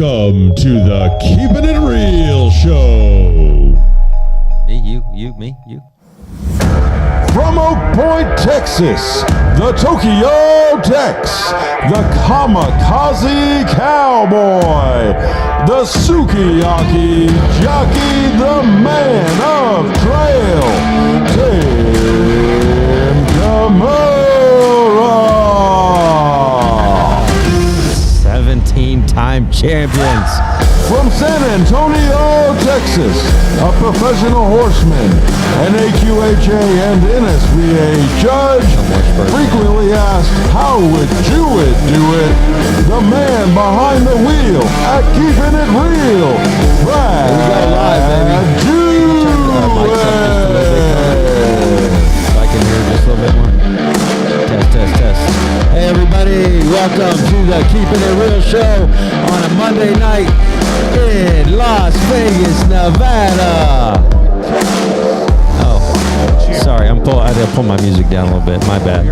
Welcome to the Keeping It Real Show. Me, you. From Oak Point, Texas, the Tokyo Tex, the Kamikaze Cowboy, the Sukiyaki Jockey, the Man of Trail, Tim Kimura. 17-time champions. From San Antonio, Texas, a professional horseman, an AQHA and NSVA judge, frequently asked, how would Jewett do it? The man behind the wheel at Keeping It Real, Brad Jewett. So I can hear just a little bit more. Test. Hey everybody, welcome to the Keeping It Real Show on a Monday night in Las Vegas, Nevada. Oh, sorry, I had to pull my music down a little bit. My bad.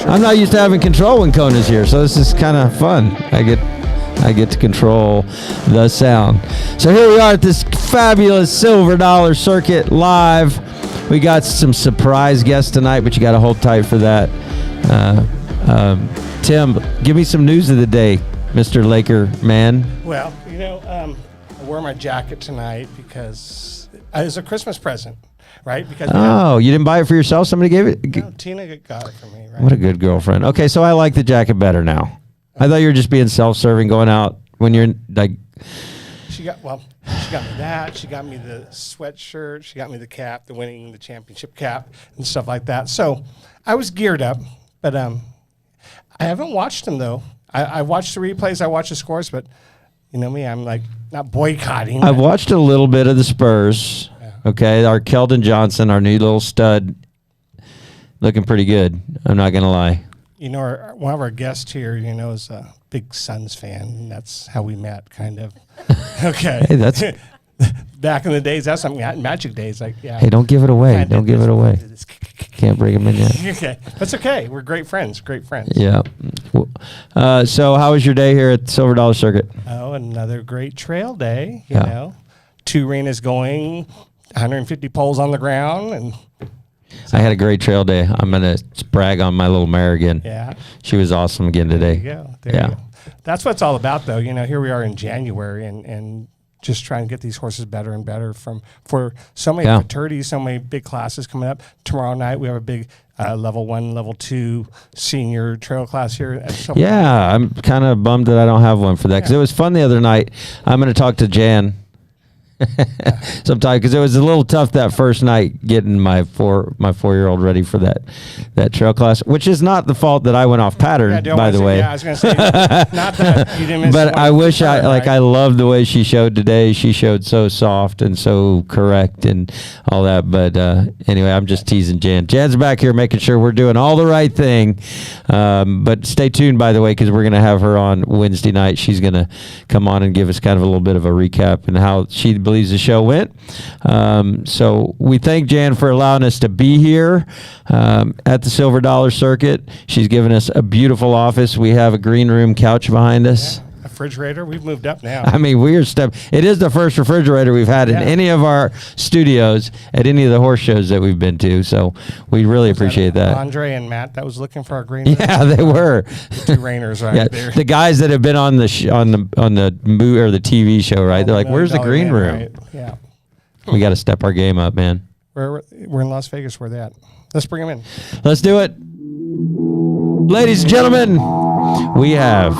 I'm not used to having control when Kona's here, so this is kind of fun. I get to control the sound. So here we are at this fabulous Silver Dollar Circuit live. We got some surprise guests tonight, but you got to hold tight for that. Tim, give me some news of the day, Mr. Laker man. Well, I wore my jacket tonight because it was a Christmas present, right? Because you didn't buy it for yourself? Somebody gave it? No, Tina got it for me, right? What a good girlfriend. Okay, so I like the jacket better now. I thought you were just being self-serving, going out when you're like... She got me that. She got me the sweatshirt. She got me the cap, the championship cap and stuff like that. So I was geared up, but I haven't watched them, though. I watched the replays. I watched the scores, but you know me, I'm like not boycotting. I've watched a little bit of the Spurs. Yeah. Okay, our Keldon Johnson, our new little stud, looking pretty good. I'm not going to lie. One of our guests here, is a big Suns fan. And that's how we met, kind of. Okay. Hey, that's... Back in the days, that's something, Magic days. Hey, don't give it away. Don't give it away. Can't bring him in yet. Okay. That's okay. We're great friends. Yeah. So how was your day here at Silver Dollar Circuit? Oh, another great trail day, you know. 2 arenas going, 150 poles on the ground. And I had a great trail day. I'm going to brag on my little mare again. Yeah. She was awesome again today. There you go. That's what it's all about, though. Here we are in January, and just trying to get these horses better and better for so many fraternities, so many big classes coming up. Tomorrow night we have a big level 1, level 2 senior trail class here. I'm kind of bummed that I don't have one for that because it was fun the other night. I'm going to talk to Jan sometime because it was a little tough that first night getting my 4-year-old ready for that trail class, which is not the fault that I went off pattern, by the way. Yeah, I was going to say, not that you didn't miss. But I wish I loved the way she showed today. She showed so soft and so correct and all that. But anyway, I'm just teasing Jan. Jan's back here making sure we're doing all the right thing. But stay tuned, by the way, because we're going to have her on Wednesday night. She's going to come on and give us kind of a little bit of a recap and how she believes the show went. So we thank Jan for allowing us to be here at the Silver Dollar Circuit. She's given us a beautiful office. We have a green room couch behind us. A refrigerator. We've moved up now. I mean, it is the first refrigerator we've had in any of our studios at any of the horse shows that we've been to. So we really appreciate that. Andre and Matt that was looking for our green room. Yeah, they were. The 2 Rainers right there. The guys that have been on the movie or the TV show, right? They're like, "Where's the green room?" Right? Yeah. We got to step our game up, man. We're in Las Vegas. Where they at? Let's bring them in. Let's do it. Ladies and gentlemen, we have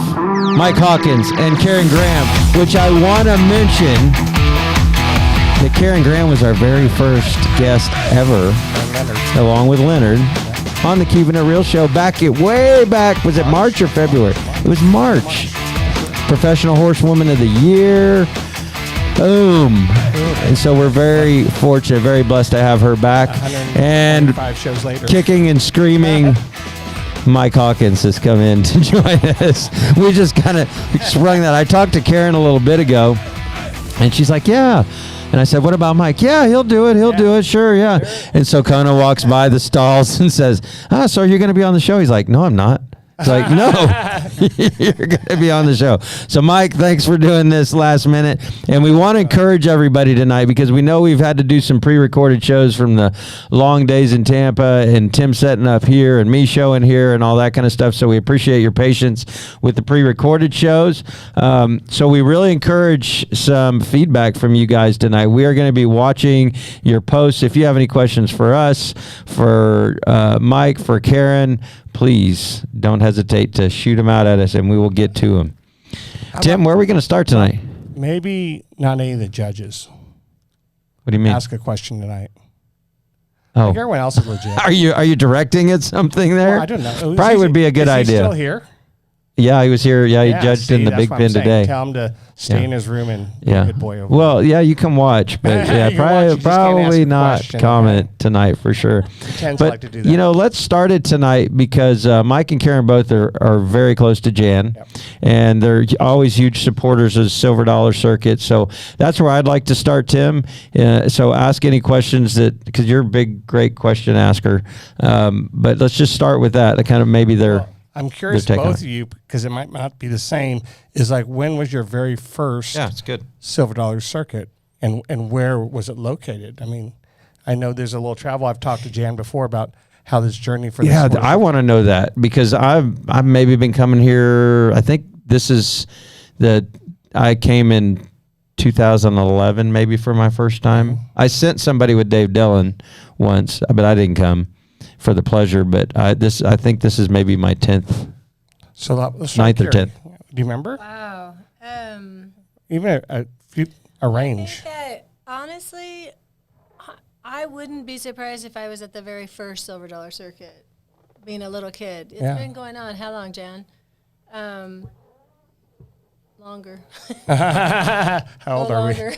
Mike Hawkins and Karen Graham, which I want to mention that Karen Graham was our very first guest ever, along with Leonard, on the Keeping It Real show way back, was it March or February? It was March. Professional Horsewoman of the Year. Boom. And so we're very fortunate, very blessed to have her back. And 5 shows later, kicking and screaming, Mike Hawkins has come in to join us. We just kind of sprung that. I talked to Karen a little bit ago, and she's like, yeah. And I said, what about Mike? Yeah, he'll do it. He'll do it. Sure, yeah. Sure. And so Kona walks by the stalls and says, so you're going to be on the show? He's like, no, I'm not. It's like, no, You're going to be on the show. So, Mike, thanks for doing this last minute. And we want to encourage everybody tonight because we know we've had to do some pre-recorded shows from the long days in Tampa and Tim setting up here and me showing here and all that kind of stuff. So we appreciate your patience with the pre-recorded shows. So we really encourage some feedback from you guys tonight. We are going to be watching your posts. If you have any questions for us, for Mike, for Karen, please don't hesitate to shoot them out at us and we will get to them. Tim, where are we going to start tonight? Maybe not any of the judges. What do you mean? Ask a question tonight. Oh, Like everyone else is legit. are you directing at something there? Well, I don't know. Probably would be a good is he idea. still here? Yeah, he was here. Yeah, he judged see, in the that's Big what I'm Pen saying. today. Tell him to stay in his room and be a Yeah. good boy over Well, yeah, you can watch, but yeah, You can watch, you just can't probably ask a not question, comment okay? tonight for sure. tends to But like to do that. you know, let's start it tonight because Mike and Karen both are very close to Jan, Yep. and they're always huge supporters of Silver Dollar Circuit. So that's where I'd like to start, Tim. So ask any questions because you're a big, great question asker. But let's just start with that. Kind of maybe they're. I'm curious, They're taking both of you, because it might not be the same, is like, when was your very first it's good. Silver Dollar Circuit, and where was it located? I mean, I know there's a little travel. I've talked to Jan before about how this journey for Yeah, this I want to know that because I've maybe been coming here. I think this is I came in 2011 maybe for my first time. I sent somebody with Dave Dillon once, but I didn't come for the pleasure. But I think this is maybe my 10th. So let's start 9th or here. 10th. Do you remember? Wow. Even a range. Honestly, I wouldn't be surprised if I was at the very first Silver Dollar Circuit, being a little kid. It's Yeah. been going on. How long, Jan? Longer. How old are we? longer.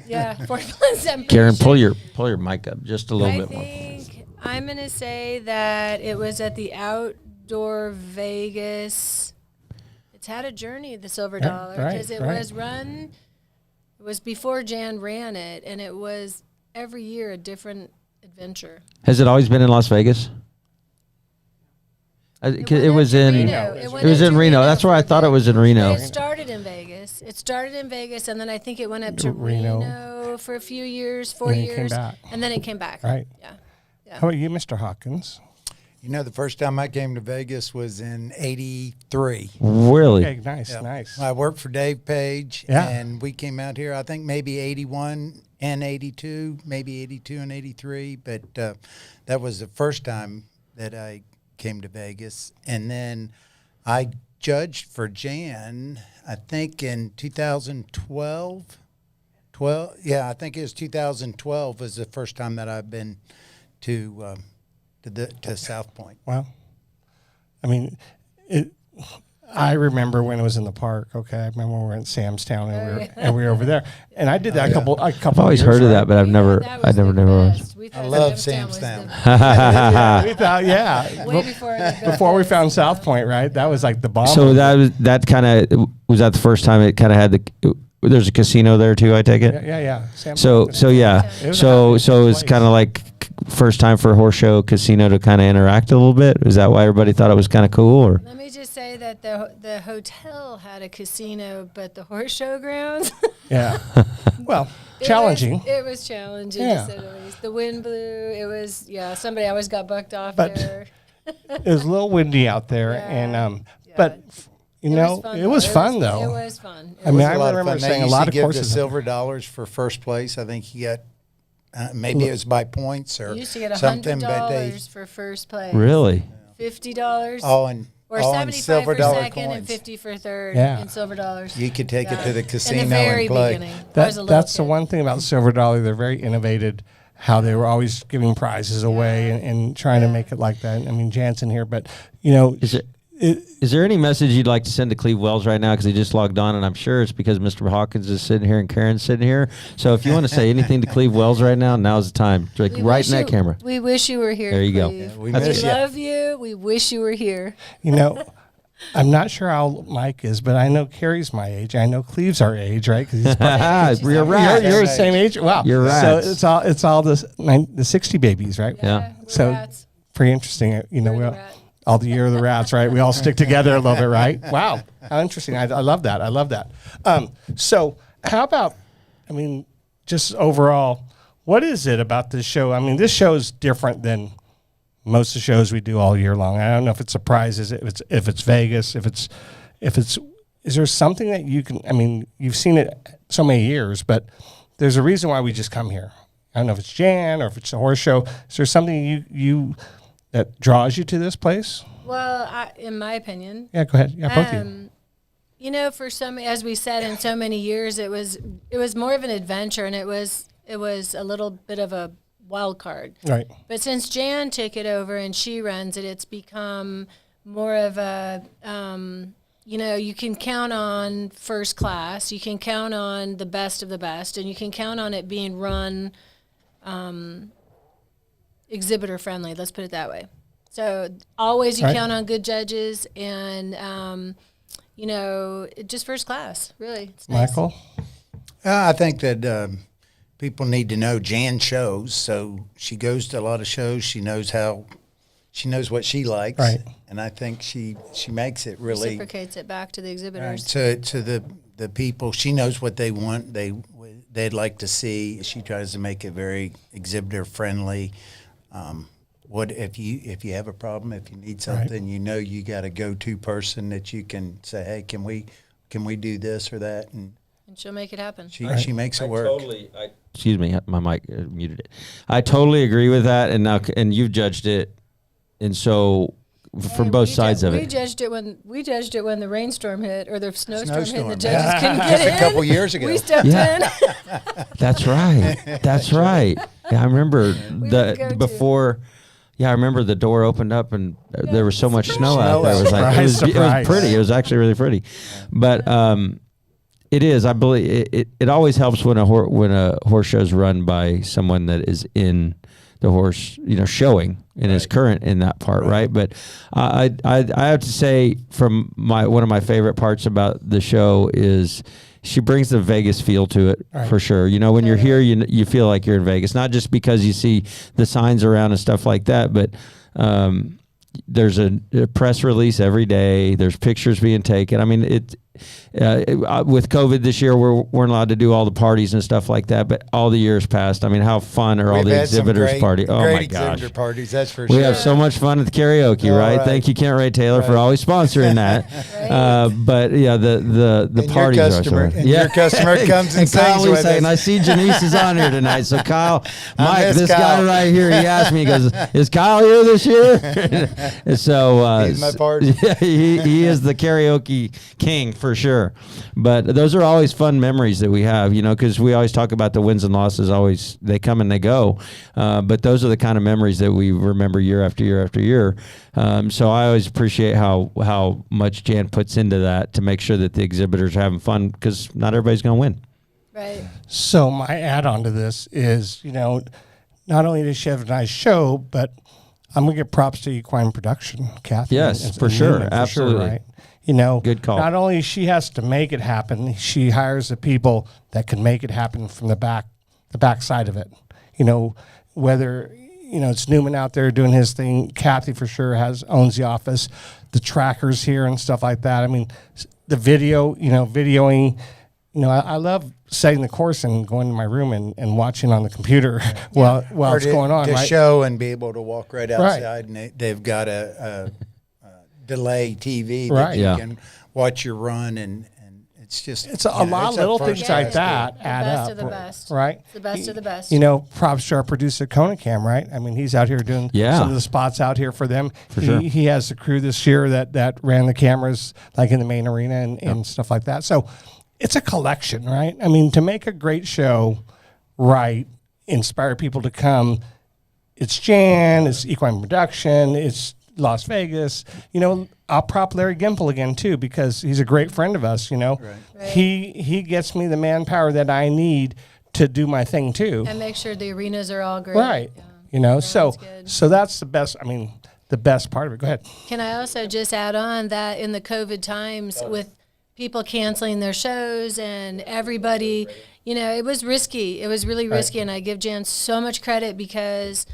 Yeah, 4 months. I'm pretty Karen, sure. pull your mic up just a little I bit more. think I'm going to say that it was at the Outdoor Vegas. It's had a journey, the Silver Dollar, right, because it right. was run. It was before Jan ran it, and it was every year a different adventure. Has it always been in Las Vegas? It was in Reno. It went was up in to Reno. That's where I for a thought it bit. was in Reno. It started in Vegas. And then I think it went up to Reno. Reno for a few years, 4 And then it came years, back. and then it came back. Right. Yeah. How about you, Mr. Hawkins? You know, the first time I came to Vegas was in '83. Really? Okay, nice, nice. I worked for Dave Page, Yeah. and we came out here, I think maybe 81 and 82, maybe 82 and 83, but that was the first time that I came to Vegas. And then I judged for Jan, I think in 2012. I think it was 2012 was the first time that I've been to South Point. Well, I mean, I remember when it was in the park. Okay, I remember when we were in Sam's Town and we were over there, and I did that a couple. I've always years, heard of right? that, but I've never was. I love Sam's Town. We thought, yeah, Way before it before we found South Point, right? That was like the bomb. So that kind of was that the first time it kind of had there's a casino there too, I take it. yeah. Sam's So Town. yeah. It was a So nice it's place. kind of like first time for a horse show casino to kind of interact a little bit. Is that why everybody thought it was kind of cool or? Let me just say that the hotel had a casino, but the horse show grounds. Yeah. Well, challenging. It was challenging, Yeah. to say the least. The wind blew. It was, somebody always got bucked off But- there. It was a little windy out there, and but you know, fun, it was though. fun though. It was fun. I mean, It was I a lot of remember fun. saying They a used lot to of give courses. the silver dollars for first place. I think he got maybe it was by points or You used to get something, but they $100 for first place. Really? $50. all in Or all in 75 silver for dollar second and coins. 50 for third Yeah. in silver dollars. You could take it to the casino in the very and play. beginning. I was a little That's the kid. one thing about Silver Dollar. They're very innovative. How they were always giving prizes away and trying to make it like that. I mean, Jansen here, but you know, Is there any message you'd like to send to Cleve Wells right now? Because he just logged on, and I'm sure it's because Mr. Hawkins is sitting here and Karen's sitting here. So if you want to say anything to Cleve Wells right now, now's the time. Like We right wish in that you- camera. We wish you were here. There you go. Cleve. we we miss ya. love you. We wish you were here. you know, I'm not sure how Mike is, but I know Carrie's my age. I know Cleve's our age, right? Because You're right. you're the same age. Wow, You're right. So it's all the 60 babies, right? Yeah. We're So rats. pretty interesting. You know, We're we the all, rat. all the year of the rats, right? We all stick together a little bit, right? Wow, how interesting! I love that. I love that. So how about, I mean, just overall, what is it about this show? I mean, this show is different than most of the shows we do all year long. I don't know if it's surprises, if it's Vegas, if it's, is there something that you can, I mean, you've seen it so many years, but there's a reason why we just come here. I don't know if it's Jan or if it's a horse show. Is there something you that draws you to this place? Well, in my opinion, Yeah, go ahead. Yeah, both of you. you know, for as we said, in so many years, it was more of an adventure, and it was a little bit of a wild card. Right. But since Jan took it over and she runs it, it's become more of a, you know, you can count on first class, you can count on the best of the best, and you can count on it being run exhibitor friendly, let's put it that way. So always you Right. count on good judges and, you know, just first class, really. It's nice. Michael? I think that people need to know Jan shows, so she goes to a lot of shows. She knows what she likes, Right. And I think she makes it really Reciprocates it back to the exhibitors. to the people. She knows what they want. They'd like to see. She tries to make it very exhibitor friendly. What if you have a problem, if you need something, you know, you got a go-to person that you can say, hey, can we do this or that, and she'll make it happen. she makes it work. Excuse me, my mic muted it. I totally agree with that, and you've judged it, and so from Hey, both sides of we it. judged it when the rainstorm hit or the snowstorm hit. And the Snowstorm, judges yeah. couldn't get Just in. a couple years ago. we stepped Yeah. in. That's right. That's right. Yeah, I remember would go to. before. Yeah, I remember the door opened up and there was so much snow out there. It was like Surprise, it was surprise. pretty. It was actually really pretty, but it is. I believe it always helps when a horse show's run by someone that is in the horse, you know, showing and is current in that part, right? But I have to say, from one of my favorite parts about the show is she brings the Vegas feel to it for sure. You know, when you're here, you feel like you're in Vegas, not just because you see the signs around and stuff like that, but there's a press release every day. There's pictures being taken. I mean, with COVID this year, we weren't allowed to do all the parties and stuff like that, but all the years past, I mean, how fun are all We've the had some exhibitors party? Oh great my gosh. exhibitor parties, that's for We sure. have so much fun at the karaoke, All right? right. Thank you, Kent Ray Taylor, for Right. always sponsoring that. But yeah, the And parties are so customer- fun. and your customer comes and Kyle sings was with saying, us. I see Janice is on here tonight. So Kyle, Mike, miss this guy Kyle. right here, he asked me, he goes, is Kyle here this year? And so He's my partner. yeah, he is the karaoke king for sure. But those are always fun memories that we have, you know, because we always talk about the wins and losses. Always they come and they go, but those are the kind of memories that we remember year after year after year. So I always appreciate how much Jan puts into that to make sure that the exhibitors are having fun, because not everybody's going to win. Right. So my add-on to this is, you know, not only does she have a nice show, but I'm gonna give props to Equine Production, Kathy. Yes, for sure. Newman, Absolutely. right? You know, Good call. Not only she has to make it happen, she hires the people that can make it happen from the back side of it. You know, whether it's Newman out there doing his thing, Kathy for sure owns the office, the trackers here and stuff like that. I mean, the videoing. You know, I love setting the course and going to my room and watching on the computer while Or it's going on, to right? show and be able to walk right Right. outside, and they've got a delay TV that Right. you Yeah. can watch your run, and it's just It's a lot of little things Yeah, like it's that the add best up, of the best. right? The best of the best. You know, props to our producer Conacam, right? I mean, he's out here doing Yeah. some of the spots out here for them. For sure. He has the crew this year that ran the cameras like in the main arena and stuff like that. So it's a collection, right? I mean, to make a great show, right, inspire people to come. It's Jan, it's Equine Production, it's Las Vegas. You know, I'll prop Larry Gimple again too, because he's a great friend of us. You know, Right. he gets me the manpower that I need to do my thing too. And make sure the arenas are all great. Right. Yeah. You know, so Sounds good. that's the best. I mean, the best part of it. Go ahead. Can I also just add on that in the COVID times with people canceling their shows and everybody, you know, it was risky. It was really risky. And I give Jan so much credit because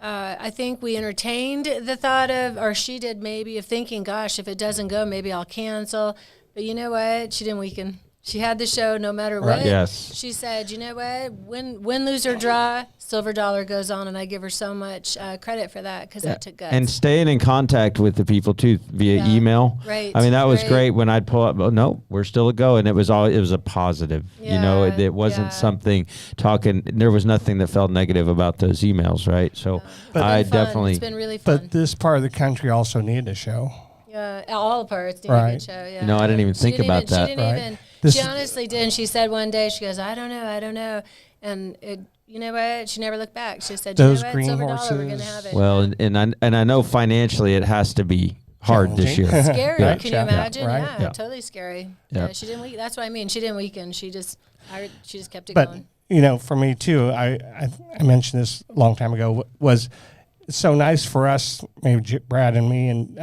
I think we entertained the thought of, or she did maybe, of thinking, gosh, if it doesn't go, maybe I'll cancel. But you know what? She didn't weaken. She had the show no matter what. Yes. She said, you know what? Win, lose, or draw, Silver Dollar goes on. And I give her so much credit for that because that took guts. And staying in contact with the people too via email. Right. I mean, that was Right. great when I'd pull up. Oh no, we're still a go, and it was a positive. You know, Yeah, it wasn't yeah. something talking. There was nothing that felt negative about those emails, right? So But- I It's been fun. definitely. It's been really fun. But this part of the country also needed a show. Yeah, all the parts. Did a Right. good show. Yeah. You know, I didn't even She think didn't about even, that. She didn't Right. even. This She is- honestly did. And she said one day, she goes, I don't know, and it. You know what? She never looked back. She said, Those you know what? green Silver Dollar, we're gonna horses. have it. Well, and I know financially it has to be hard this Challenging. year. Scary. Right. Can you Yeah. imagine? Right. Yeah, Yeah. totally scary. Yeah. Yeah. She didn't weaken. That's what I mean. She didn't weaken. She just kept it But going. you know, for me too, I mentioned this a long time ago. Was it's so nice for us, maybe Brad and me, and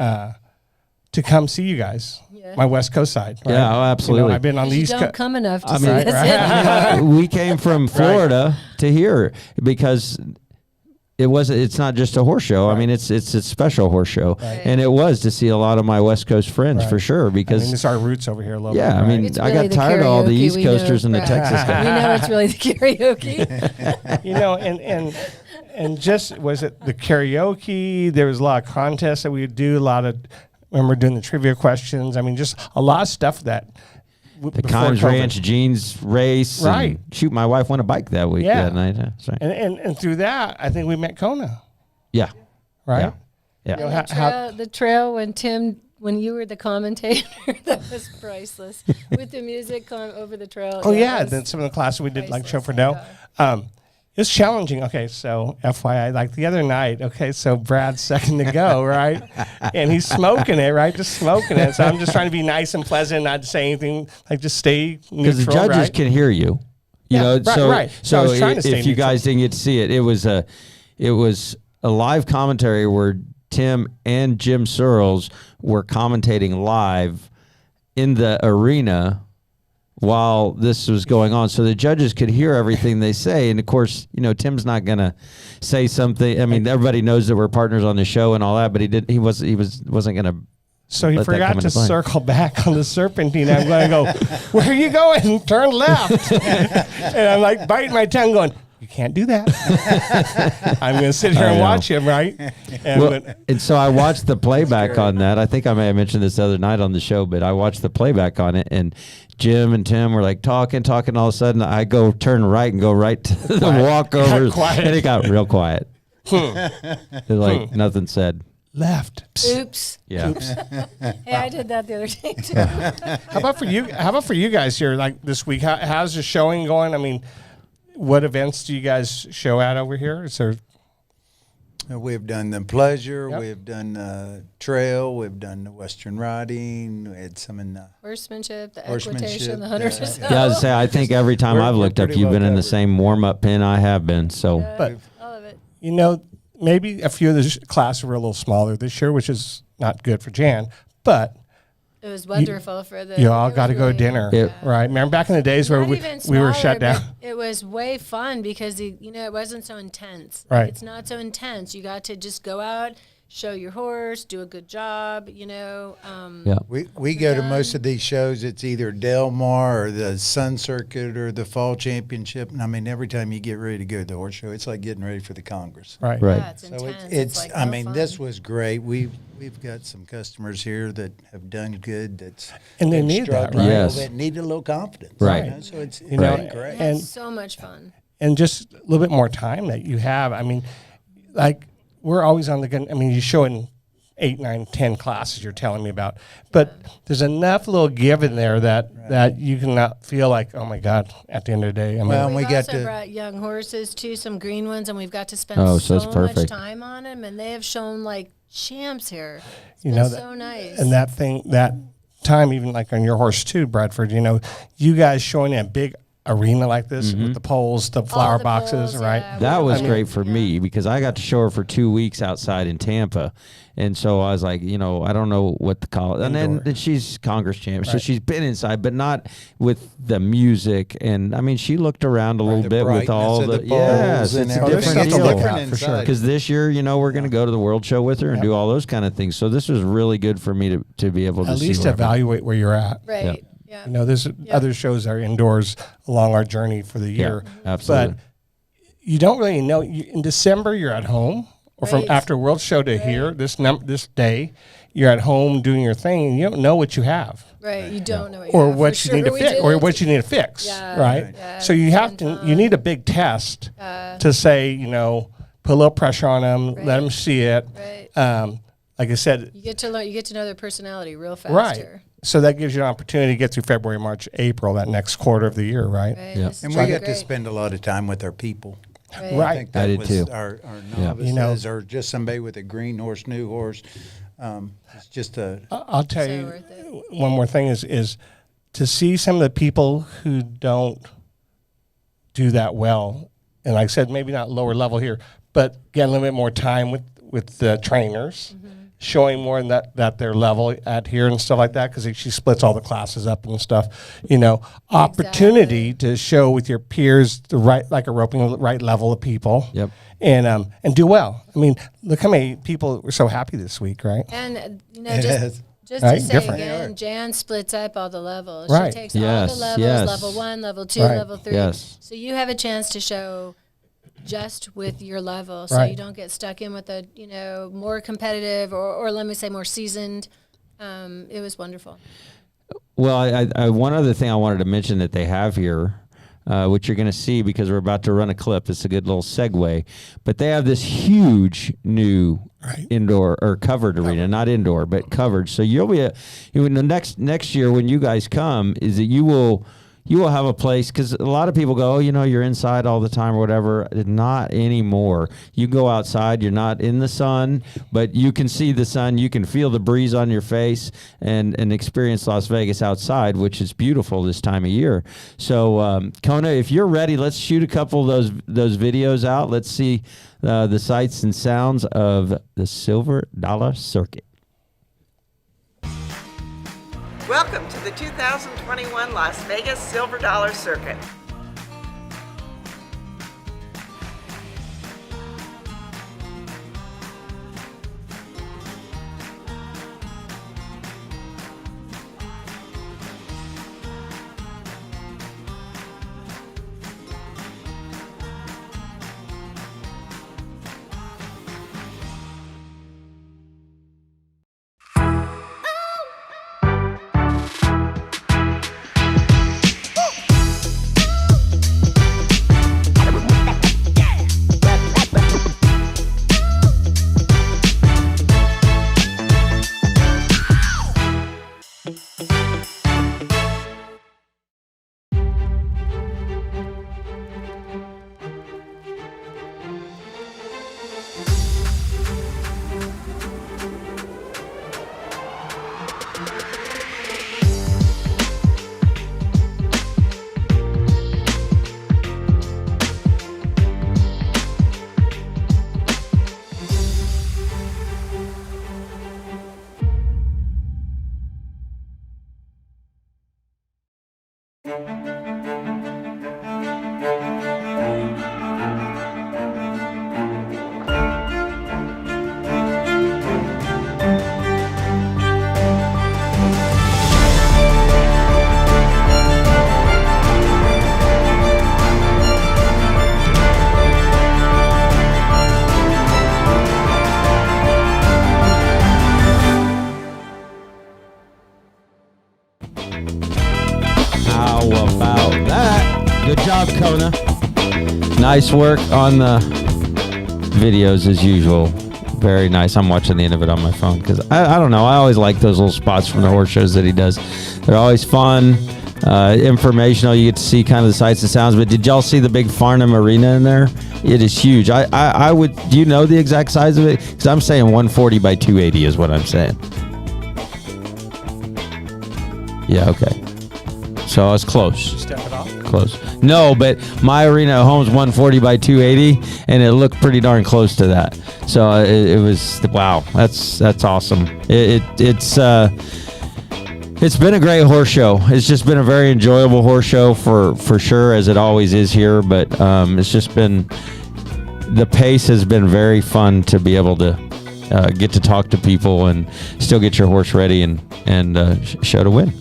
to come see you guys, my West Coast side. Right? Yeah, oh, absolutely. You know, I've been on the You East don't Coast. come enough to I see mean, this. we came from Florida to here because it's not just a horse show. I mean, it's a special horse show, and it was to see a lot of my West Coast friends for sure I because mean, it's our roots over here a little yeah, bit. I mean, right? It's I really got the tired of all the karaoke East we know, Coasters and the right. Texas We guys. know it's really the karaoke. You know, and just was it the karaoke? There was a lot of contests that we would do. A lot of remember doing the trivia questions. I mean, just a lot of stuff that The Kimes Ranch jeans race. and Right. shoot, my wife won a bike that week. Yeah. That night. That's right. and through that, I think we met Kona, Yeah. right? Yeah. You know, The trail when you were the commentator, that was priceless. With the music going over the trail. Oh that yeah, was then some of the classes we did like show for priceless. no. It's challenging. Okay, so FYI, like the other night. Okay, so Brad's second to go, right, and he's smoking it, right, just smoking it. So I'm just trying to be nice and pleasant, not say anything, like just stay neutral, Because the judges right? can hear you. You Yeah, know, right, so right. So I so was trying to stay if you neutral. guys didn't get to see it, it was a live commentary where Tim and Jim Searles were commentating live in the arena while this was going on, so the judges could hear everything they say. And of course, you know, Tim's not gonna say something. I mean, everybody knows that we're partners on the show and all that, but he wasn't gonna. So he Let that come forgot to into play. circle back on the serpentine. I'm going to go, where are you going? Turn left. And I'm like biting my tongue going, you can't do that. I'm going to sit here I and know. watch him, right? And Well, and so I watched the playback on that. I think I may have mentioned this the other night on the show, but I watched the playback on it, and Jim and Tim were like talking. All of a sudden, I go turn right and go right to the walkovers, Quiet. and it got real quiet. It's like nothing said. left. Psst. Oops. Yeah. Hey, I did that the other day too. How about for you guys here, like this week? How's the showing going? I mean, what events do you guys show at over here? Is there We've done the pleasure. Yep. We've done trail. We've done the Western riding. We had some in the Horsemanship, the Horsemanship, equitation, the yeah. hunters. Yeah, I was say I think every time We're- I've we're looked up, pretty you've well been in the covered. same warm up pin I have been. So But All of it. you know, maybe a few of the classes were a little smaller this year, which is not good for Jan. But It was wonderful for the. you all it got to was go to really- dinner, Yeah. right? Remember back in the days where Not we, even we were smaller, shut down. but it was way fun because it wasn't so intense. Right. It's not so intense. You got to just go out, show your horse, do a good job. yeah. We go to most of these shows. It's either Del Mar or the Sun Circuit or the Fall Championship. And I mean, every time you get ready to go to the horse show, it's like getting ready for the Congress. Right. Right. Yeah, it's So intense. it's like I no mean, fun. this was great. We've got some customers here that have done good. And they been need that, struggling, right? Yes. That need a little confidence. Right. You know? So it's You know, been great. and so much fun. and just a little bit more time that you have. I mean, like we're always on the gun. I mean, you show in 8, 9, 10 classes you're telling me about, but there's enough little give in there that you cannot feel like, oh my God, at the end of the day. I mean, Well, We've we got also to- brought young horses too, some green ones, and we've got to spend Oh, so so it's much perfect. time on them, and they have shown like champs here. It's You been know, so nice. and that time, even like on your horse too, Bradford, you know, you guys showing a big arena like this with the poles, the flower the boxes, poles, right? yeah. That was I mean- great for me because I got to show her for 2 weeks outside in Tampa. And so I was like, I don't know what to call it. And then she's Congress champion. So she's been inside, but not with the music. And I mean, she looked around a little The bit with all brightness the, of the poles and it's a everything. different It's deal. different for sure. Because this year, we're going to go to the World Show with her and do all those kind of things. So this was really good for me to be able to At see least where I'm at. evaluate where you're at. Right. Yeah. There's other shows that are indoors along our journey for the year. absolutely. But you don't really know. In December, you're at home, or from Right. after World Show to here, this day, you're at home doing your thing, and you don't know what you have. Right. You don't know what you Or have. what For you need to sure we fix, or didn't. what you need to fix, Yeah, right? yeah, So you have it's to, been you need a big test to say, put a little pressure on them, let them see it. Right. Like I said, You get to learn. You get to know their personality real faster. right. So that gives you an opportunity to get through February, March, April, that next quarter of the year, right? Right. Yeah. It's And been we got to great. spend a lot of time with our people. Right. I Right. think I that did was too. our novices You know- or just somebody with a green horse, new horse. It's just a I'll tell So you worth it. one more thing is to see some of the people who don't do that well, and like I said, maybe not lower level here, but get a little bit more time with the trainers, showing more in that their level at here and stuff like that, because she splits all the classes up and stuff. Opportunity to show with your peers the right, like a roping the right level of people. Yep. And do well. I mean, look how many people were so happy this week, right? And It just is. just Right, to say different. again, Jan splits up all the levels. Right. She takes all Yes, the levels: yes. level 1, level 2, Right. level 3. Yes. So you have a chance to show just with your level, so Right. you don't get stuck in with a more competitive or let me say more seasoned. It was wonderful. Well, I one other thing I wanted to mention that they have here, which you're going to see because we're about to run a clip. It's a good little segue. But they have this huge new indoor or covered arena, not indoor, but covered. So you'll be the next year when you guys come is that you will have a place, because a lot of people go, you're inside all the time or whatever. Not anymore. You go outside, you're not in the sun, but you can see the sun, you can feel the breeze on your face, and experience Las Vegas outside, which is beautiful this time of year. So Kona, if you're ready, let's shoot a couple of those videos out. Let's see the sights and sounds of the Silver Dollar Circuit. Welcome to the 2021 Las Vegas Silver Dollar Circuit. How about that? Good job, Kona. Nice work on the videos as usual. Very nice. I'm watching the end of it on my phone because I don't know. I always like those little spots from the horse shows that he does. They're always fun, informational. You get to see kind of the sights and sounds. But did y'all see the big Farnham Arena in there? It is huge. I would. Do you know the exact size of it? Because I'm saying 140 by 280 is what I'm saying. Yeah. Okay. So I was close. Step it off. Close. No, but my arena at home's 140 by 280, and it looked pretty darn close to that. So it was wow. That's awesome. It's been a great horse show. It's just been a very enjoyable horse show for sure, as it always is here. But it's just been, the pace has been very fun to be able to get to talk to people and still get your horse ready and show to win.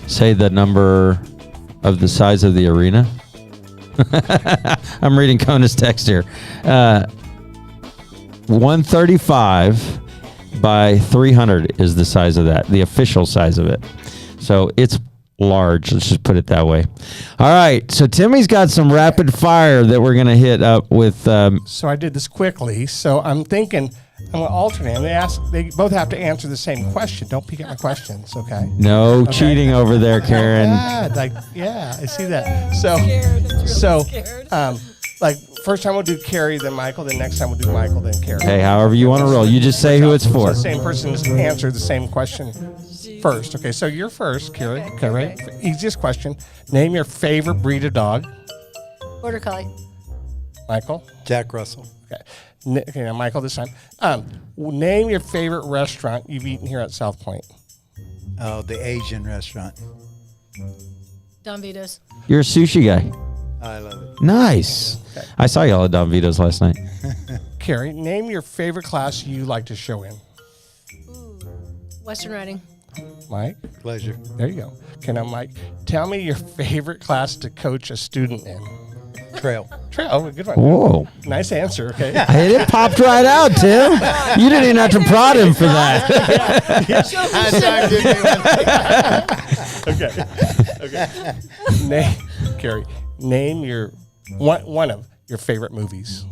Say the number of the size of the arena. I'm reading Kona's text here. 135 by 300 is the size of that, the official size of it. So it's large. Let's just put it that way. All right. So Timmy's got some rapid fire that we're going to hit up with. So I did this quickly. So I'm thinking I'm going to alternate. They both have to answer the same question. Don't peek at my questions, okay? No cheating over there, Karen. Yeah, I see that. Like first time we'll do Carrie, then Michael, then next time we'll do Michael, then Carrie. Hey, however you want to roll. You just say who it's for. So the same person's answered the same question first. Okay, so you're first, Carrie. Okay, right? Easiest question. Name your favorite breed of dog. Border Collie. Michael. Jack Russell. Okay. Okay, now Michael this time. Name your favorite restaurant you've eaten here at South Point. Oh, the Asian restaurant. Don Vito's. You're a sushi guy. I love it. Nice. Okay. I saw y'all at Don Vito's last night. Carrie, name your favorite class you like to show in. Western Riding. Mike. Pleasure. There you go. Okay, now Mike, tell me your favorite class to coach a student in. Trail. Oh, good one. Whoa. Nice answer. Okay. Hey, it popped right out, Tim. You didn't even have to prod him for that. Okay. Carrie, name your one of your favorite movies.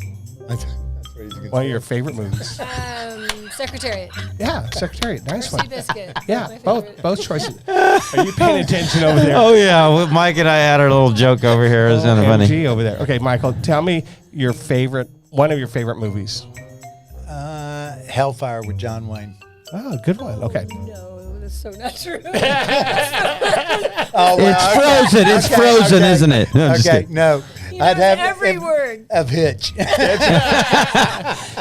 One of your favorite movies. Secretariat. Yeah, Secretariat. Nice one. Seabiscuit. Yeah, both choices. Are you paying attention over there? Oh, yeah. Well, Mike and I had our little joke over here. It was kind of funny. MG over there. Okay, Michael, tell me one of your favorite movies. Hellfire with John Wayne. Oh, good one. Okay. No, that's so not true. Oh, well, It's Frozen. It's Frozen, isn't it? No, I'm just Okay, kidding. no. I'd have every word. of Hitch.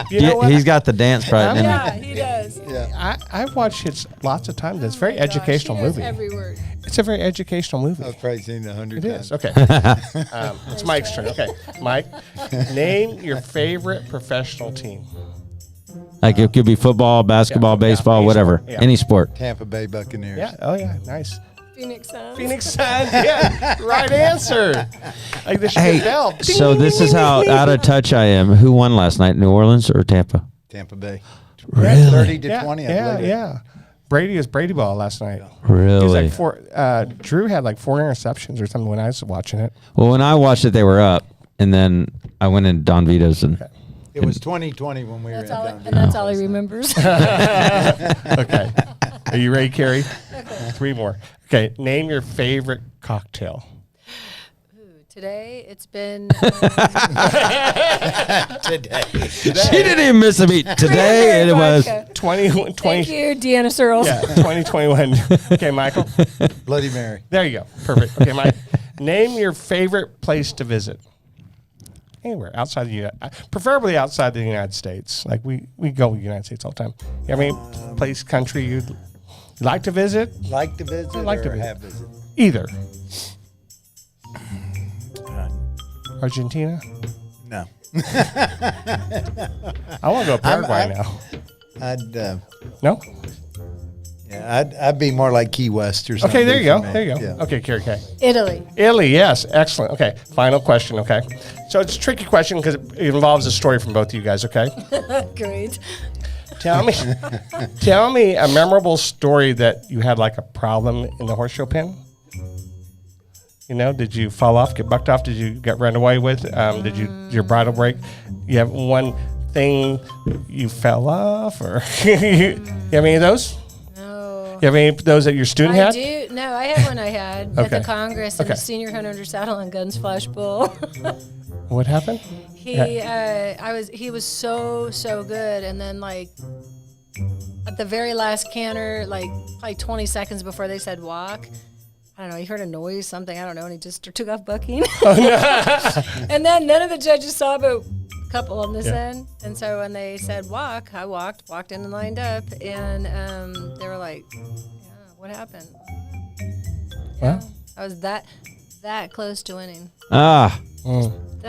You know what? He's got the dance right in Yeah, him. he does. I've watched it lots of times. It's a very Oh my gosh, educational he knows movie. Every word. It's a very educational movie. I've probably seen it 100 It times. is. Okay. It's Mike's turn. Okay. Mike, name your favorite professional team. Like it could be football, basketball, Yeah, baseball, any whatever. sport, yeah. Any sport. Tampa Bay Buccaneers. Yeah. Oh, yeah. Nice. Phoenix Suns. Phoenix Suns. Yeah. Right answer. Like the Hey, bell. so this is how out of touch I am. Who won last night, New Orleans or Tampa? Tampa Bay. Really? 30 to Yeah, 20, I yeah, believe. yeah. Brady was Brady ball last night. He was Really? like Drew had like 4 interceptions or something when I was watching it. Well, when I watched it, they were up, and then I went in Don Vito's and It was 2020 when we That's were all, in and that's all he remembers. Okay. Are you ready, Carrie? 3 more. Okay. Name your favorite cocktail. Today, it's been today. she didn't even miss a beat today. And it was 20. Thank you, Deanna Searles. Yeah, 2021. Okay, Michael. Bloody Mary. There you go. Perfect. Okay, Mike. Name your favorite place to visit. Anywhere outside the preferably outside the United States. Like we go to the United States all the time. You have any place, country you'd like to visit? Like to visit like to or visit. have visit? Either. Argentina? No. I want to go to Paraguay now. I'd No? I'd be more like Key West or something. Okay, there you go. for me. There you go. Yeah. Okay, Carrie K. Italy. Italy, yes. Excellent. Okay, final question, okay? So it's a tricky question because it involves a story from both of you guys, okay? Great. Tell me a memorable story that you had like a problem in the horse show pen. You know, did you fall off, get bucked off? Did you get run away with? Did your bridle break? You have one thing you fell off, or you have any of those? No. You have any of those that your student I had? do. No, I had one I had at Okay. the Congress in Okay. the Senior Hunter Under Saddle and Guns Flash Bull. What happened? He was so good, and then like at the very last canter, like probably 20 seconds before they said walk, I don't know, he heard a noise, something, I don't know, and he just took off bucking. And then none of the judges saw but a couple on this end. And so when they said walk, I walked in and lined up, and they were like, yeah, what happened? Well. I was that close to winning. Ah,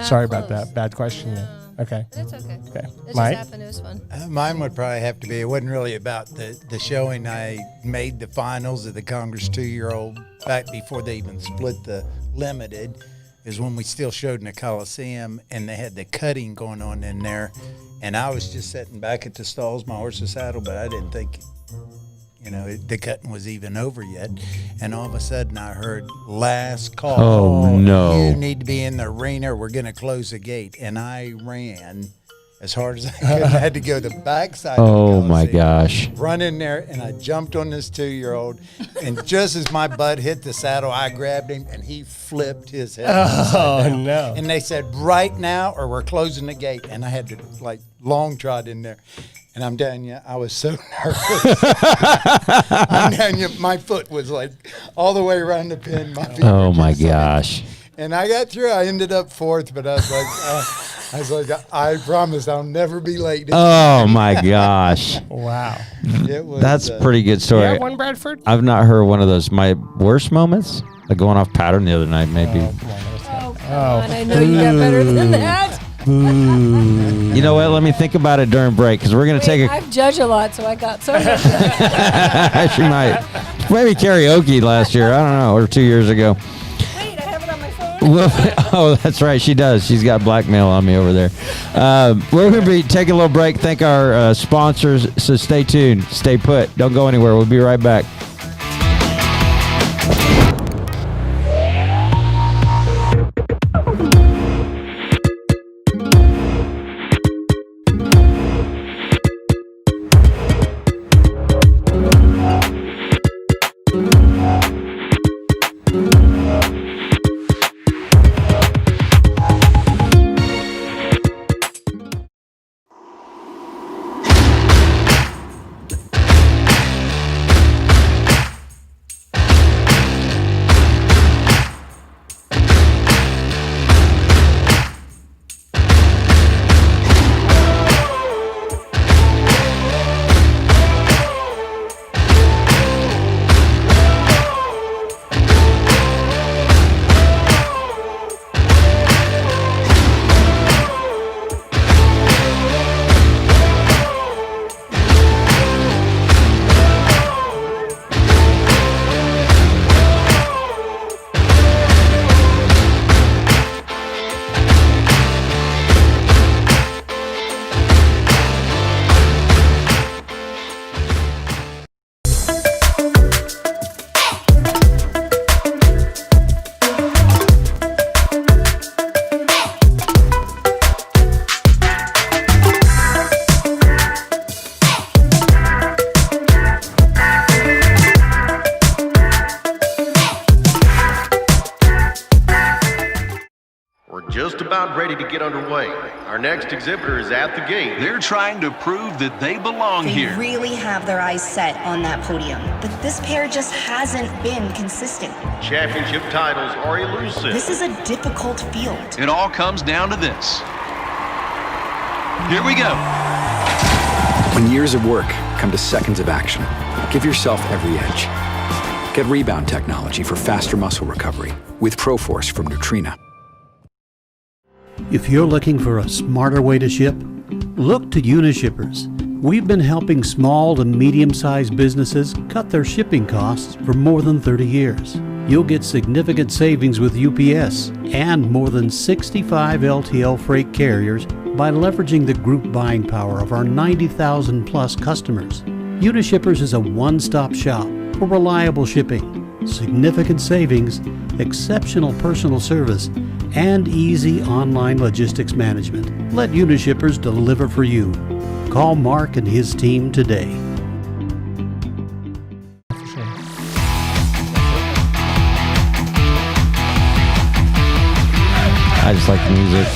Sorry about close. that. Bad question. Yeah. Okay. But it's okay. Okay. It just Mike? happened. It was fun. Mine would probably have to be, it wasn't really about the showing. I made the finals of the Congress 2-year-old back before they even split the limited, is when we still showed in the Coliseum, and they had the cutting going on in there. And I was just sitting back at the stalls, my horse's saddle, but I didn't think, the cutting was even over yet. And all of a sudden I heard last call. Oh, no. You need to be in the arena. We're going to close the gate. And I ran as hard as I could. I had to go to the backside. oh of the my Coliseum, gosh. run in there, and I jumped on this 2-year-old. And just as my butt hit the saddle, I grabbed him, and he flipped his head. upside down. no. And they said, right now, or we're closing the gate. And I had to, long trot in there. And I'm telling you, I was so nervous. I'm telling you, my foot was all the way around the pin. My feet Oh were my just gosh. And I got through. I ended up 4th, but I was like, I promise I'll never be late. Oh my gosh. Wow. It was, That's a pretty good You story. have one, Bradford? I've not heard one of those. My worst moments, like going off pattern the other night, maybe. Oh, come on. I know you got better than that. You know what? Let me think about it during break, because we're going to take a. I've judged a lot, so I got so much. She might. Maybe karaoke last year. I don't know, or 2 years ago. Wait, I have it on my phone. Well, oh, that's right. She does. She's got blackmail on me over there. We're going to be taking a little break. Thank our sponsors. So stay tuned. Stay put. Don't go anywhere. We'll be right back. Just about ready to get underway. Our next exhibitor is at the gate. They're trying to prove that they belong They here. really have their eyes set on that podium, but this pair just hasn't been consistent. Championship titles are elusive. This is a difficult field. It all comes down to this. Here we go. When years of work come to seconds of action, give yourself every edge. Get rebound technology for faster muscle recovery with ProForce from Nutrina. If you're looking for a smarter way to ship, look to Unishippers. We've been helping small to medium-sized businesses cut their shipping costs for more than 30 years. You'll get significant savings with UPS and more than 65 LTL freight carriers by leveraging the group buying power of our 90,000 plus customers. Unishippers is a one-stop shop for reliable shipping, significant savings, exceptional personal service, and easy online logistics management. Let Unishippers deliver for you. Call Mark and his team today. I just like the music.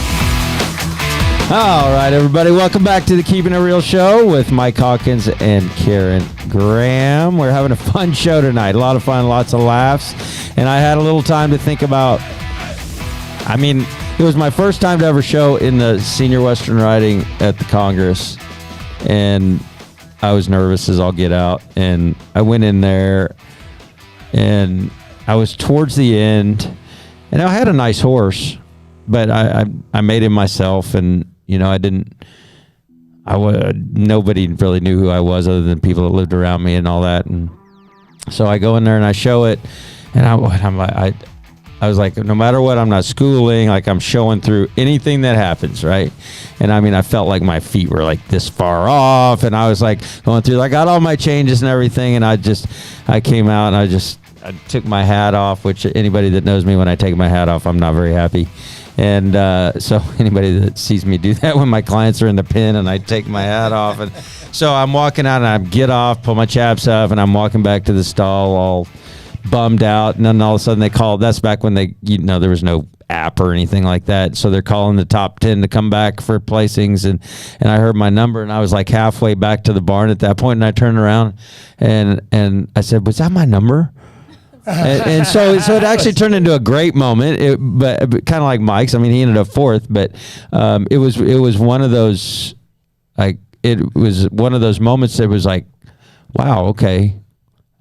All right, everybody, welcome back to the Keeping It Real show with Mike Hawkins and Karen Graham. We're having a fun show tonight. A lot of fun, lots of laughs. And I had a little time to think about, I mean, it was my first time to ever show in the Senior Western Riding at the Congress. And I was nervous as all get out. And I went in there and I was towards the end. And I had a nice horse, but I made him myself. And, you know, nobody really knew who I was other than people that lived around me and all that. And so I go in there and I show it. And I was like, no matter what, I'm not schooling. Like, I'm showing through anything that happens, right? And I mean, I felt like my feet were like this far off, and I was like going through. I got all my changes and everything, and I came out and I took my hat off. Which anybody that knows me, when I take my hat off, I'm not very happy. And so anybody that sees me do that when my clients are in the pen and I take my hat off, and so I'm walking out and I get off, pull my chaps up, and I'm walking back to the stall all bummed out. And then all of a sudden they call. That's back when there was no app or anything like that. So they're calling the top 10 to come back for placings. And I heard my number and I was like halfway back to the barn at that point. And I turned around and I said, was that my number? and so it actually turned into a great moment, but kind of like Mike's. I mean, he ended up fourth, but it was one of those, like, it was one of those moments that was like, wow, okay,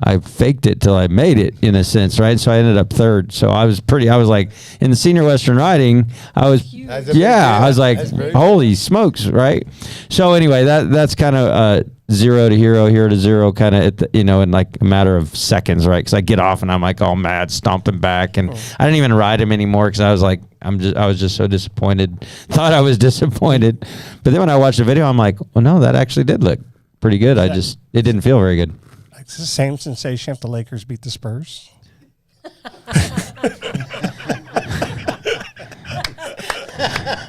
I faked it till I made it, in a sense, right? So I ended up third. So I was like, in the Senior Western Riding, I was like, holy smokes, right? So anyway, that's kind of zero to hero to zero, kind of in like a matter of seconds, right? Because I get off and I'm like all mad, stomping back, and I didn't even ride him anymore because I was like, I was just so disappointed. Thought I was disappointed, but then when I watched the video, I'm like, well, no, that actually did look pretty good. It didn't feel very good. It's the same sensation if the Lakers beat the Spurs.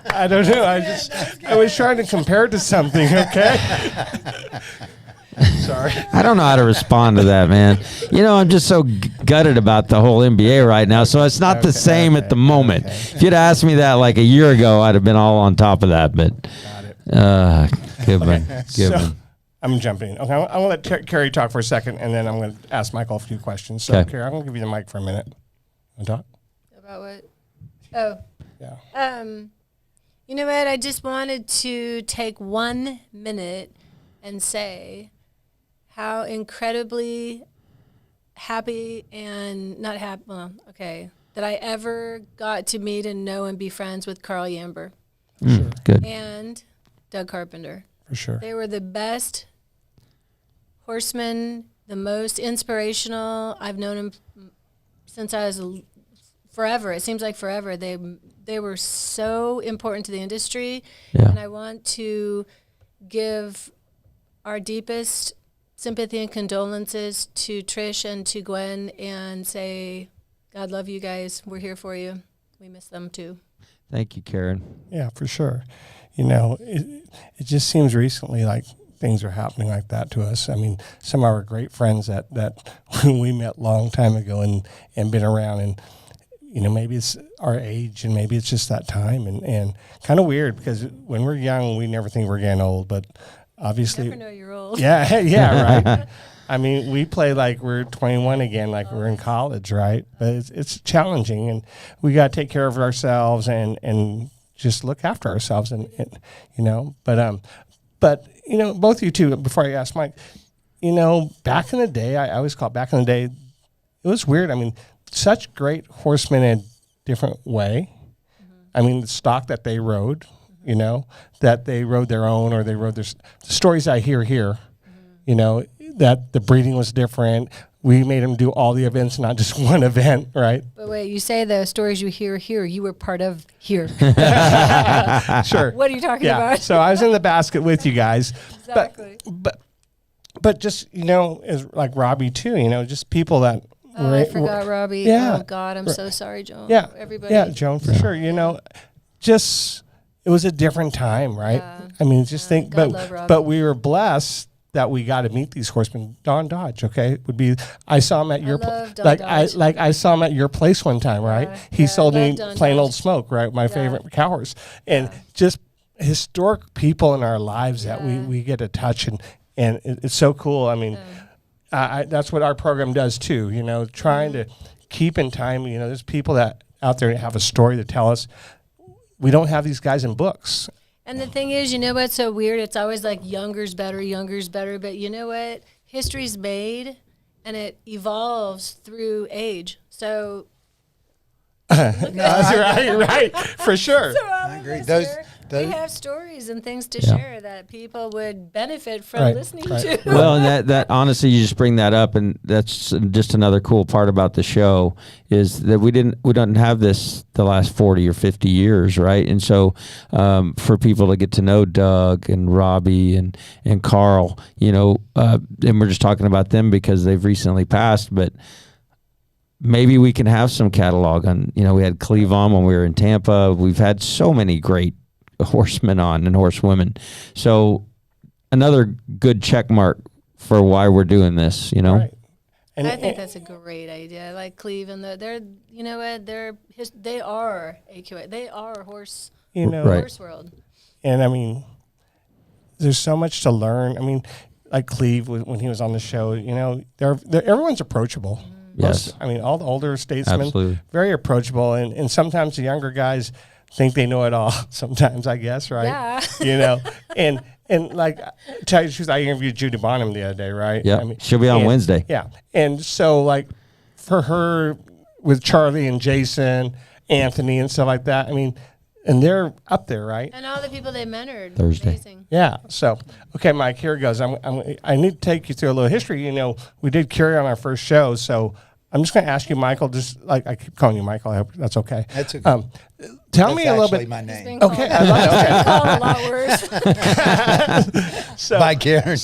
I don't know. I was trying to compare it to something, okay? Sorry. I don't know how to respond to that, man. You know, I'm just so gutted about the whole NBA right now, so it's not the same at the moment. If you'd asked me that like a year ago, I'd have been all on top of that, but good one. Good one. I'm jumping. Okay, I'm going to let Carrie talk for a second, and then I'm going to ask Michael a few questions. So, Okay. Carrie, I'm going to give you the mic for a minute. Want to talk? About what? Oh. Yeah. You know what? I just wanted to take 1 minute and say how incredibly happy and not happy, that I ever got to meet and know and be friends with Carl Yamber. Sure. Good. And Doug Carpenter. For sure. They were the best horsemen, the most inspirational. I've known him since I was forever. It seems like forever. They were so important to the industry. Yeah. And I want to give our deepest sympathy and condolences to Trish and to Gwen and say, God love you guys. We're here for you. We miss them too. Thank you, Karen. Yeah, for sure. You know, it just seems recently like things are happening like that to us. I mean, some of our great friends that we met a long time ago and been around, and, you know, maybe it's our age and maybe it's just that time, and kind of weird because when we're young, we never think we're getting old, but obviously. You never know you're old. Yeah, right. I mean, we play like we're 21 again, like we're in college, right? But it's challenging, and we got to take care of ourselves and just look after ourselves, and you know. But you know, both of you two. Before I ask Mike, you know, back in the day, I always call it back in the day. It was weird. I mean, such great horsemen in a different way. Mm-hmm. I mean, the stock that they rode, you know, that they rode their own, or they rode the stories I hear here. Mm-hmm. You know, that the breeding was different. We made them do all the events, not just one event, right? But wait, you say the stories you hear here, you were part of here. Sure. What are you talking about? So I was in the basket with you guys. Exactly. But just, you know, as like Robbie too, you know, just people that I forgot Robbie. Yeah. Oh God, I'm so sorry, Joan. Yeah. Everybody. Yeah, Joan, for sure. You know, just it was a different time, right? Yeah. I mean, just think God love Robbie. but we were blessed that we got to meet these horsemen. Don Dodge, okay, would be. I saw him at your love Don Dodge. I saw him at your place one time, right? He sold me Don Plain Dodge. Old Smoke, right? My favorite cow horse, and just historic people in our lives that we get to touch, and it's so cool. I mean, that's what our program does too. You know, trying to keep in time. You know, there's people that out there that have a story to tell us. We don't have these guys in books. And the thing is, you know what's so weird? It's always like younger. But you know what? History's made, and it evolves through age. So. right, for sure. So I agree. Those we have stories and things to share that people would benefit from listening to. Well, and that honestly, you just bring that up, and that's just another cool part about the show is that we don't have this the last 40 or 50 years, right? And so for people to get to know Doug and Robbie and Carl, you know, and we're just talking about them because they've recently passed, but maybe we can have some catalog on, you know, we had Cleve on when we were in Tampa. We've had so many great horsemen on and horsewomen. So another good check mark for why we're doing this, you know? Right. And I think that's a great idea. I like Cleve, and they're, you know what, they are AQA. They are horse, horse world. And I mean, there's so much to learn. I mean, like Cleve, when he was on the show, you know, everyone's approachable. Yes. I mean, all the older statesmen, Absolutely. very approachable. And sometimes the younger guys think they know it all sometimes, I guess, right? Yeah. You know, and like, tell you the truth, I interviewed Judy Bonham the other day, right? Yeah. I mean, She'll be on Wednesday. Yeah. And so, like, for her with Charlie and Jason, Anthony and stuff like that, I mean, and they're up there, right? And all the people they mentored. Thursday. Amazing. Yeah. So, okay, Mike, here it goes. I need to take you through a little history. You know, we did Curie on our first show, so I'm just going to ask you, Michael, just like I keep calling you Michael. I hope that's okay. That's okay. Tell That's me a little actually bit. my name. Okay. I love It's been called a lot worse. So, By Karen.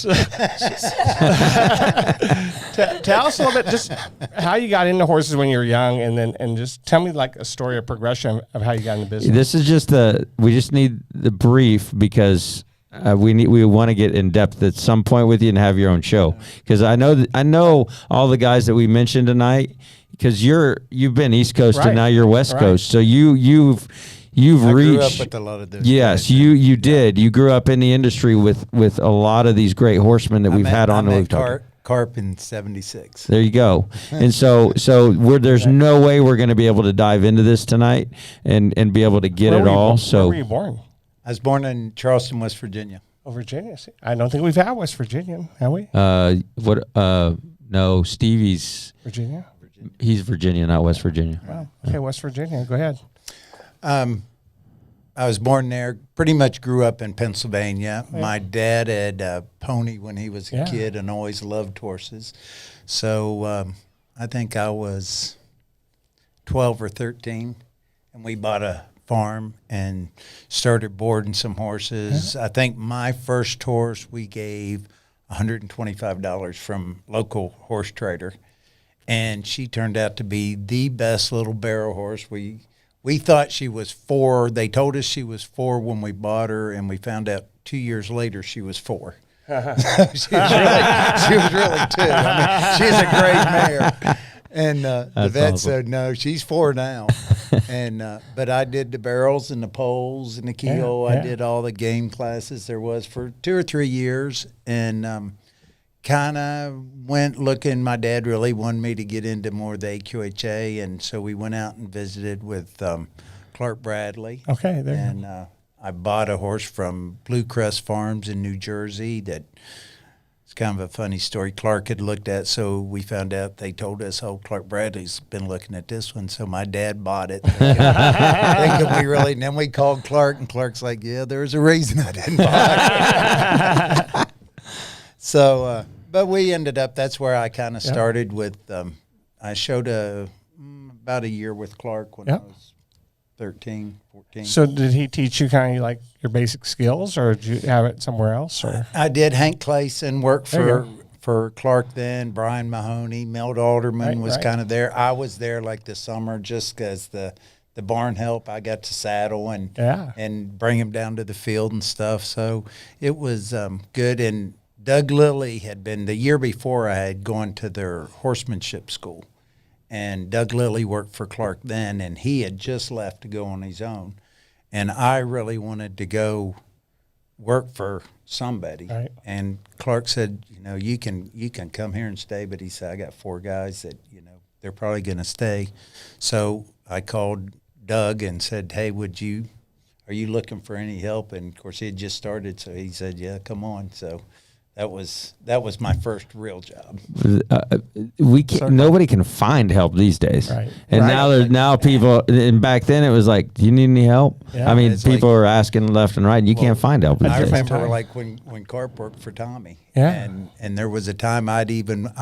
tell us a little bit just how you got into horses when you were young, and just tell me like a story of progression of how you got into business. This is just we just need the brief because we want to get in depth at some point with you and have your own show, because I know all the guys that we mentioned tonight, because you've been East Coast and now you're West Coast, so you've I reached. grew up with a lot of those. Yes, guys. you did. You grew up in the industry with a lot of these great horsemen that we've had on. I met Carp in '76. There you go. And so there's no way we're going to be able to dive into this tonight and be able to get it all. Where were you born? I was born in Charleston, West Virginia. Oh, Virginia. See, I don't think we've had West Virginia, have we? No, Stevie's Virginia. He's Virginia, not West Virginia. Wow. Okay, West Virginia. Go ahead. I was born there, pretty much grew up in Pennsylvania. Yeah. My dad had a pony when he was a kid and always loved horses. So I think I was 12 or 13, and we bought a farm and started boarding some horses. Yeah. I think my first horse we gave $125 from local horse trader, and she turned out to be the best little barrel horse. We thought she was 4. They told us she was 4 when we bought her, and we found out 2 years later she was 4. she was really 2. I mean, she's a great mare. And the vet said, no, she's 4 now. And but I did the barrels and the poles and the keel. I did all the game classes there was for 2 or 3 years, and kind of went looking. My dad really wanted me to get into more of the AQHA, and so we went out and visited with Clark Bradley. Okay, there. And I bought a horse from Blue Crest Farms in New Jersey. That it's kind of a funny story. Clark had looked at, so we found out they told us, "Oh, Clark Bradley's been looking at this one." So my dad bought it. Thinking we really. And then we called Clark, and Clark's like, "Yeah, there's a reason I didn't buy it." So. But we ended up, that's where I kind of started with, I showed about a year with Clark when I was 13, 14. So did he teach you kind of like your basic skills, or did you have it somewhere else? Or I did. Hank Clayson worked for Clark then, Brian Mahoney, Milt Alderman was kind of there. I was there like the summer just because the barn help, I got to saddle and bring him down to the field and stuff. So it was good. And Doug Lilly had been, the year before I had gone to their horsemanship school, and Doug Lilly worked for Clark then, and he had just left to go on his own. And I really wanted to go work for somebody. Right. And Clark said, you can come here and stay, but he said, I got 4 guys that, they're probably going to stay. So I called Doug and said, hey, are you looking for any help? And of course he had just started, so he said, yeah, come on. So that was my first real job. Nobody can find help these days, Right. and Right. now people. And back then it was like, do you need any help? Yeah. I mean, It's people like- are asking left and right, and you can't find help these I days. remember like when Carp worked for Tommy. Yeah. And there was a time I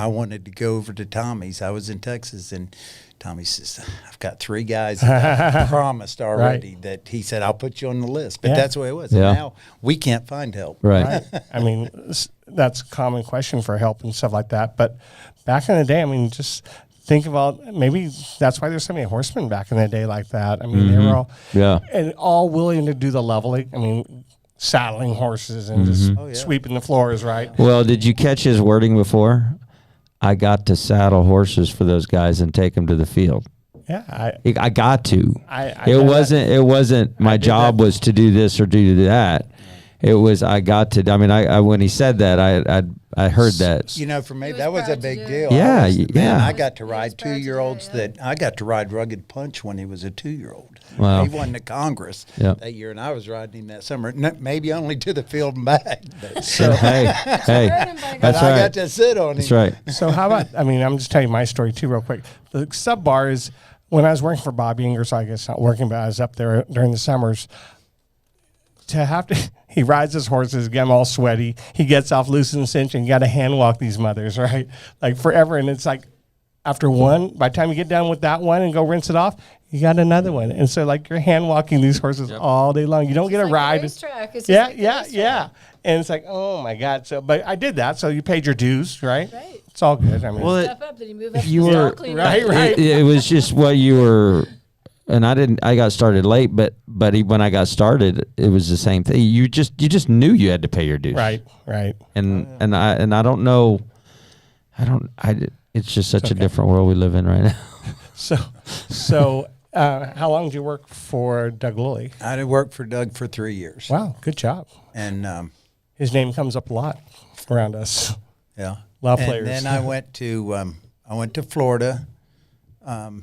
wanted to go over to Tommy's. I was in Texas, and Tommy says, I've got 3 guys that I promised already that he said, I'll put you on the list. But Yeah. that's the way it was. Yeah. And now we can't find help. Right. I mean, that's a common question for help and stuff like that. But back in the day, I mean, just think about maybe that's why there's so many horsemen back in the day like that. I mean, they were all all willing to do the leveling. I mean, saddling horses and just sweeping the floors, right? Well, did you catch his wording before? I got to saddle horses for those guys and take them to the field. Yeah, I got to. I It wasn't my job was to do this or do that. It was I got to. I mean, I when he said that, I heard that. For me, He was that was a proud to big do it. deal. Yeah, Man, yeah. I got to ride proud to do it, 2-year-olds yeah. I got to ride Rugged Punch when he was a 2-year-old. Wow. He won the Congress Yeah. that year, and I was riding him that summer. Maybe only to the field and back. But, So, hey, but that's I right. got to sit on him. That's right. So how about? I mean, I'm just telling you my story too, real quick. The sub bar is when I was working for Bobby Ingersoll. I guess not working, but I was up there during the summers. To have to, he rides his horses, get them all sweaty. He gets off loose and cinch, and you got to hand walk these mothers, right? Like forever, and it's like after one, by the time you get done with that one and go rinse it off, you got another one, and so like you're hand walking these horses all day long. You don't get a It's like ride. racetrack. It's just Yeah, like a yeah, racetrack. yeah. And it's like, oh my God. So, but I did that. So you paid your dues, right? Right. It's all good. I mean, Well, Step up, then you move up. you to the were- stall cleaner. right. It was just what you were, and I got started late, but when I got started, it was the same thing. You just knew you had to pay your dues, Right. And I don't know, it's just such a different world we live in right now. So, how long did you work for Doug Lilly? I did work for Doug for 3 years. Wow, good job. And His name comes up a lot around us. yeah, A lot of and players. then I went to Florida, and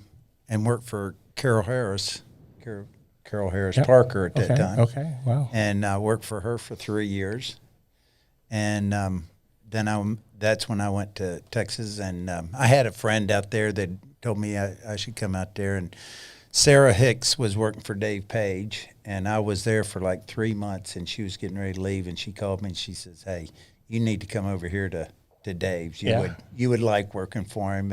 worked for Carol Harris Yep. Parker at that Okay. time. Okay. Wow. And I worked for her for 3 years, and then that's when I went to Texas, and I had a friend out there that told me I should come out there, and Sarah Hicks was working for Dave Page, and I was there for like 3 months, and she was getting ready to leave, and she called me and she says, "Hey, you need to come over here to Dave's. You would like working for him,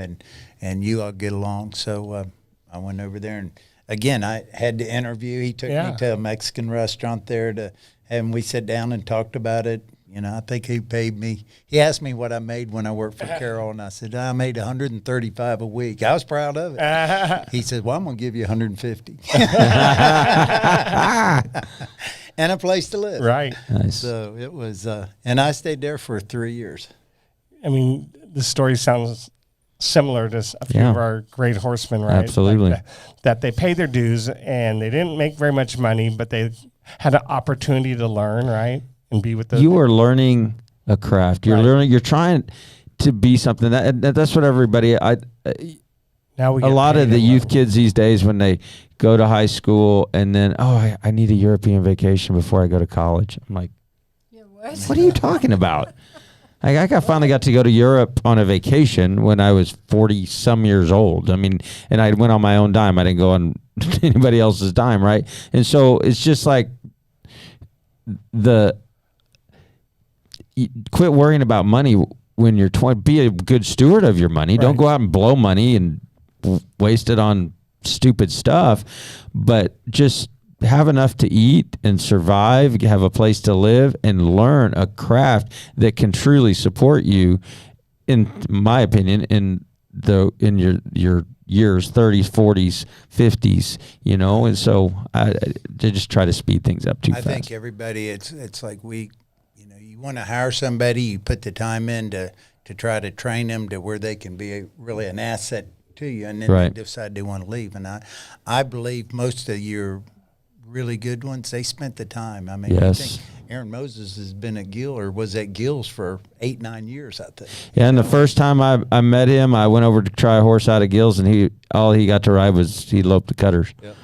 and you all get along." So I went over there, and again I had to interview. He took me to a Mexican restaurant there and we sat down and talked about it. I think he paid me. He asked me what I made when I worked for Carol, and I said, I made $135 a week. I was proud of it. He said, well, I'm going to give you $150. And a place to live. Right. Nice. So it was, and I stayed there for 3 years. I mean, the story sounds similar to a few Yeah. of our great horsemen, right? Absolutely. Like that they paid their dues and they didn't make very much money, but they had an opportunity to learn, right? And be with the. You are learning a craft. You're Right. learning. You're trying to be something. That's what everybody. now we A get lot of paid the in youth level. kids these days, when they go to high school and then, I need a European vacation before I go to college. I'm like, Yeah, what? what are you talking about? I finally got to go to Europe on a vacation when I was 40 some years old. I mean, and I went on my own dime. I didn't go on anybody else's dime, right? And so it's just like quit worrying about money when you're 20. Be a good steward of your money. Don't Right. go out and blow money and waste it on stupid stuff, but just have enough to eat and survive, have a place to live, and learn a craft that can truly support you, in my opinion, in your years, 30s, 40s, 50s, and so I just try to speed things up too I fast. think everybody, it's like you want to hire somebody, you put the time in to try to train them to where they can be really an asset to you, and then Right. they decide they want to leave. And I believe most of your really good ones, they spent the time. I mean, Yes. Aaron Moses has been at Gill, or was at Gill's for 8-9 years, I think. Yeah, and the first time I met him, I went over to try a horse out of Gill's, and all he got to ride was he loped the cutters. Yep.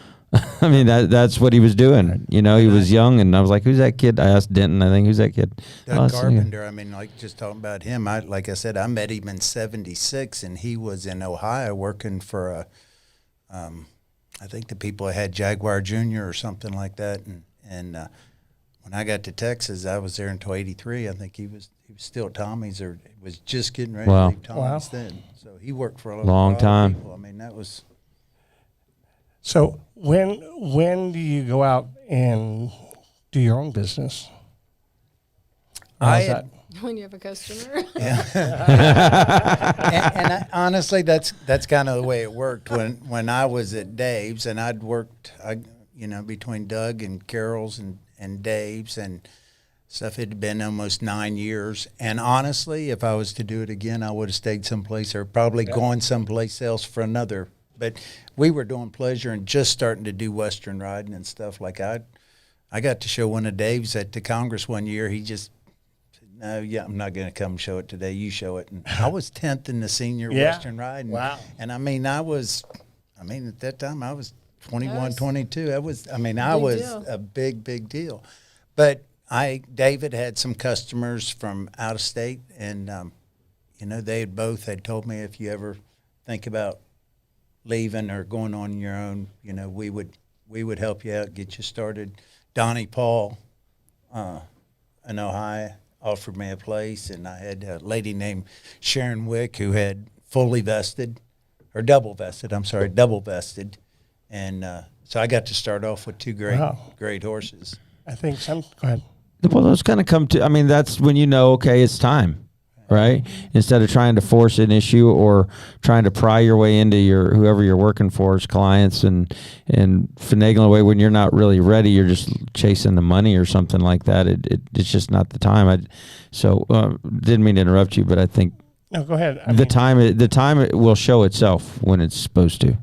I mean, that's what he was doing. You know, he was young, and I was like, "Who's that kid?" I asked Denton, I think, "Who's that kid?" Doug Carpenter, I mean, like just talking about him, like I said, I met him in '76, and he was in Ohio working for I think the people had Jaguar Jr. or something like that, and when I got to Texas, I was there until '83. I think he was still at Tommy's, or was just getting ready to leave Tommy's then. So he worked for a long time. People. I mean, that was. So when do you go out and do your own business? When you have a customer. and honestly, that's kind of the way it worked when I was at Dave's, and I'd worked, between Doug and Carol's and Dave's and stuff. It had been almost 9 years, and honestly, if I was to do it again, I would have stayed someplace or probably gone someplace else for another. But we were doing pleasure and just starting to do Western riding and stuff. Like I got to show one of Dave's at the Congress one year. He just said, "No, I'm not going to come show it today. You show it." And I was 10th in the senior Western riding. Wow. And at that time I was 21, 22. I was a big deal. But David had some customers from out of state, and they both had told me, if you ever think about leaving or going on your own, we would help you out, get you started. Donnie Paul in Ohio offered me a place, and I had a lady named Sharon Wick who had double vested, and so I got to start off with two great horses. I think go ahead. Well, those kind of come to. I mean, that's when okay, it's time. Right? Instead of trying to force an issue or trying to pry your way into whoever you're working for's clients and finagling away when you're not really ready, you're just chasing the money or something like that. It's just not the time. Didn't mean to interrupt you, but I think no, go ahead. The time it will show itself when it's supposed to.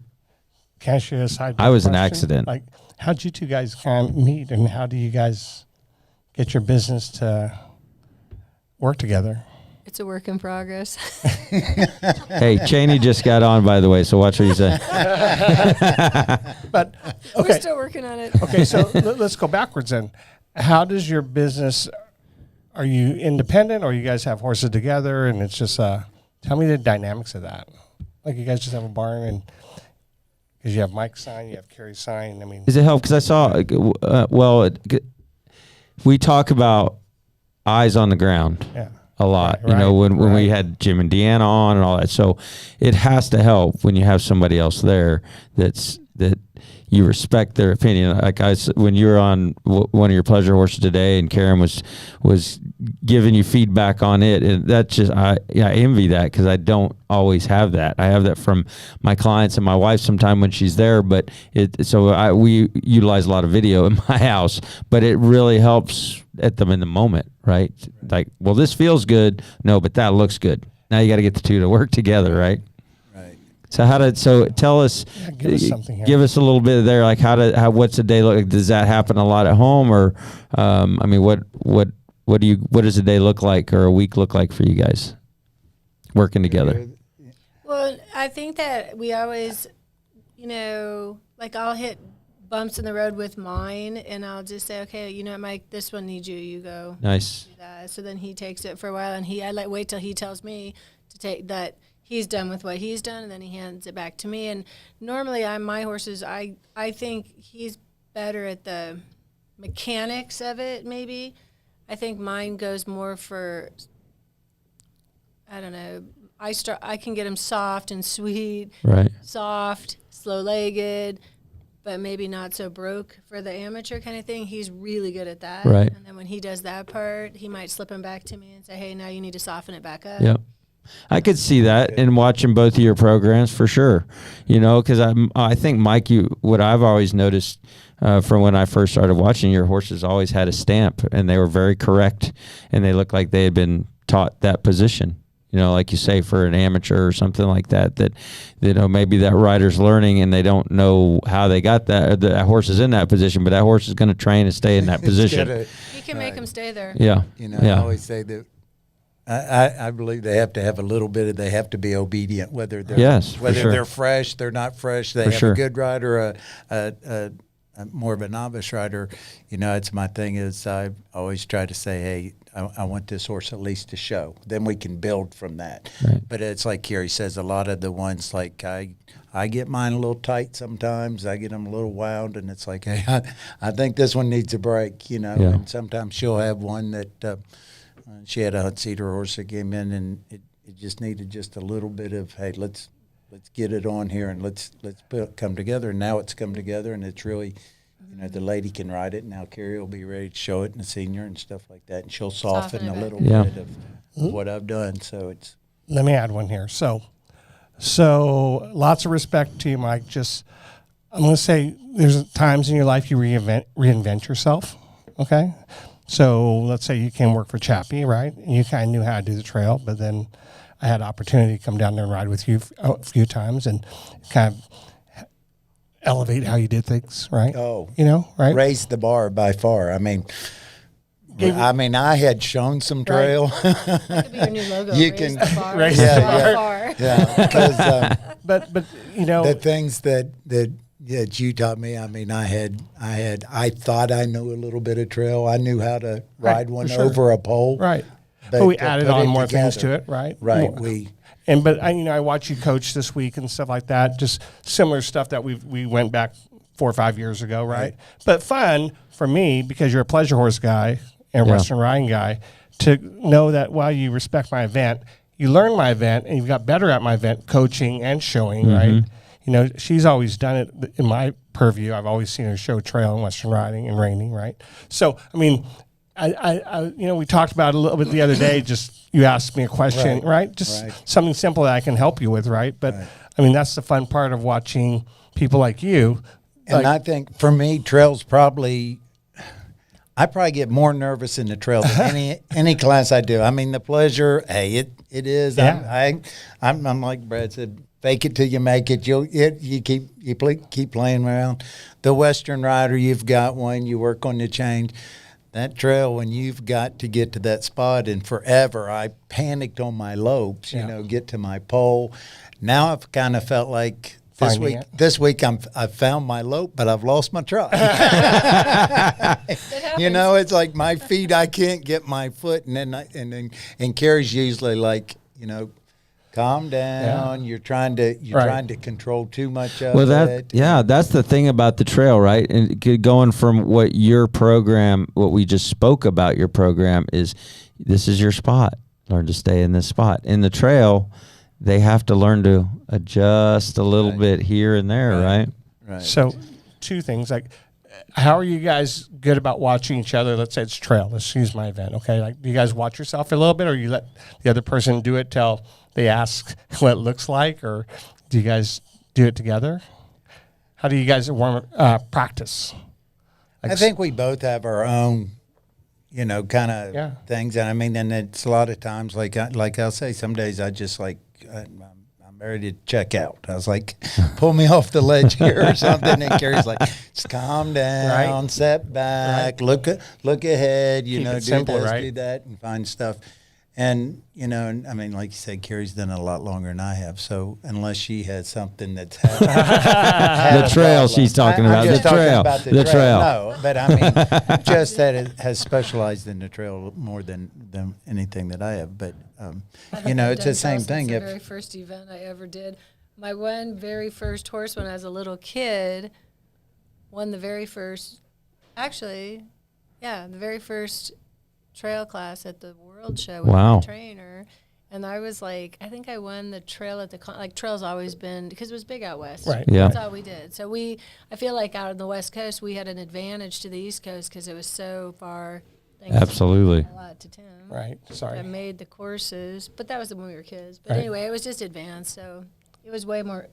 Can I ask you a side? I was question? an accident. Like, how'd you two guys kind of meet, and how do you guys get your business to work together? It's a work in progress. Hey, Cheney just got on, by the way, so watch what you say. But okay, we're still working on it. Okay, so let's go backwards then. How does your business? Are you independent, or you guys have horses together, and it's just? Tell me the dynamics of that. Like, you guys just have a barn, and because you have Mike's sign, you have Carrie's sign. I mean, does it help? Because I saw. We talk about eyes on the ground. Yeah. A lot, right, when we had Jim and Deanna on and all that. So it has to help when you have somebody else there that you respect their opinion. Like when you were on one of your pleasure horses today, and Karen was giving you feedback on it, and that just I envy that, because I don't always have that. I have that from my clients and my wife sometime when she's there, but we utilize a lot of video in my house, but it really helps at them in the moment, right? Like, well, this feels good. No, but that looks good. Now you got to get the two to work together, right? Right. So tell us, give us something here. Give us a little bit there. Like, what's a day look like? Does that happen a lot at home, or, what does a day look like, or a week look like for you guys working together? Well, I think that we always, I'll hit bumps in the road with mine, and I'll just say, okay, Mike, this one needs you. You go. Nice. Do that. So then he takes it for a while, and I wait till he tells me to take that. He's done with what he's done, and then he hands it back to me. And normally, my horses, I think he's better at the mechanics of it. Maybe I think mine goes more for. I don't know. I can get him soft and sweet. Right. Soft, slow-legged, but maybe not so broke for the amateur kind of thing. He's really good at that. Right. And then when he does that part, he might slip him back to me and say, hey, now you need to soften it back up. Yep. I could see that in watching both of your programs for sure. Because I think, Mike, what I've always noticed from when I first started watching, your horses always had a stamp, and they were very correct, and they looked like they had been taught that position. like you say, for an amateur or something like that, maybe that rider's learning and they don't know how they got that horse is in that position, but that horse is going to train and stay in that position. You can make them stay there. Yeah. I always say that I believe they have to have a little bit of, they have to be obedient, whether they're they're fresh, they're not fresh, they have a good rider, a more of a novice rider. It's my thing is I always try to say, hey, I want this horse at least to show. Then we can build from that. Right. But it's like Kerry says, a lot of the ones, like I get mine a little tight sometimes. I get them a little wound, and it's like, hey, I think this one needs a break, And sometimes she'll have one that she had a hunt cedar horse that came in, and it just needed just a little bit of, hey, let's get it on here and let's come together. And now it's come together, and it's really, the lady can ride it. Now Kerry will be ready to show it in the senior and stuff like that, and she'll soften a little bit of what I've done. So it's. Let me add one here. So lots of respect to you, Mike. I'm going to say there's times in your life you reinvent yourself. Okay. So let's say you came work for Chappie, right? And you kind of knew how to do the trail, but then I had opportunity to come down there and ride with you a few times and kind of elevate how you did things, right? Oh, right? Raised the bar by far. I mean, I had shown some trail. That could be your new logo. You raise can the bar. raise the bar. Yeah, because but the things that you taught me. I mean, I thought I knew a little bit of trail. I knew how to ride one over a pole. Right. But we added on more things to it, right? Right. More. But I watch you coach this week and stuff like that. Just similar stuff that we went back 4 or 5 years ago, right? But fun for me because you're a pleasure horse guy and Western riding guy to know that while you respect my event, you learn my event and you've got better at my event, coaching and showing, right? She's always done it in my purview. I've always seen her show trail in Western riding and reining, right? So, I mean, I we talked about it a little bit the other day. Just you asked me a question, right? Just something simple that I can help you with, right? But I mean, that's the fun part of watching people like you. And I think for me, trail's probably. I probably get more nervous in the trail than any class I do. I mean, the pleasure, hey, it is. Yeah. I'm like Brad said. Fake it till you make it. You keep playing around. The Western rider, you've got one. You work on the change. That trail, when you've got to get to that spot, and forever, I panicked on my lopes. Get to my pole. Now I've kind of felt like this week I found my lope, but I've lost my trot. It's like my feet. I can't get my foot, and then Kerry's usually like calm down. You're trying to control too much of it. That's the thing about the trail, right? And going from what we just spoke about, your program is this is your spot. Learn to stay in this spot. In the trail, they have to learn to adjust a little bit here and there, right? Right. So, 2 things like. How are you guys good about watching each other? Let's say it's trail. Let's use my event, okay? Like, do you guys watch yourself a little bit, or you let the other person do it till they ask what it looks like, or do you guys do it together? How do you guys practice? I think we both have our own, kind of things. And I mean, and it's a lot of times, like I'll say, some days I just like, I'm ready to check out. I was like, pull me off the ledge here or something. And Kerry's like, just calm down, set back, look ahead, Keep it do simple, this, right? do that, and find stuff. And, I mean, like you said, Kerry's done it a lot longer than I have. So unless she has something that's the trail she's talking about, the trail. The trail. No, but I mean, just that it has specialized in the trail more than anything that I have. But, it's the same thing. The very first event I ever did, my very first horse when I was a little kid won the very first trail class at the World Show with my trainer, and I was like, I think I won the trail at the trail's always been because it was big out west, right? Yeah, that's all we did. So I feel like out on the West Coast we had an advantage to the East Coast because it was so far. Absolutely. A lot to Tim. Right. Sorry. I made the courses, but that was when we were kids. But anyway, it was just advanced, so it was way more.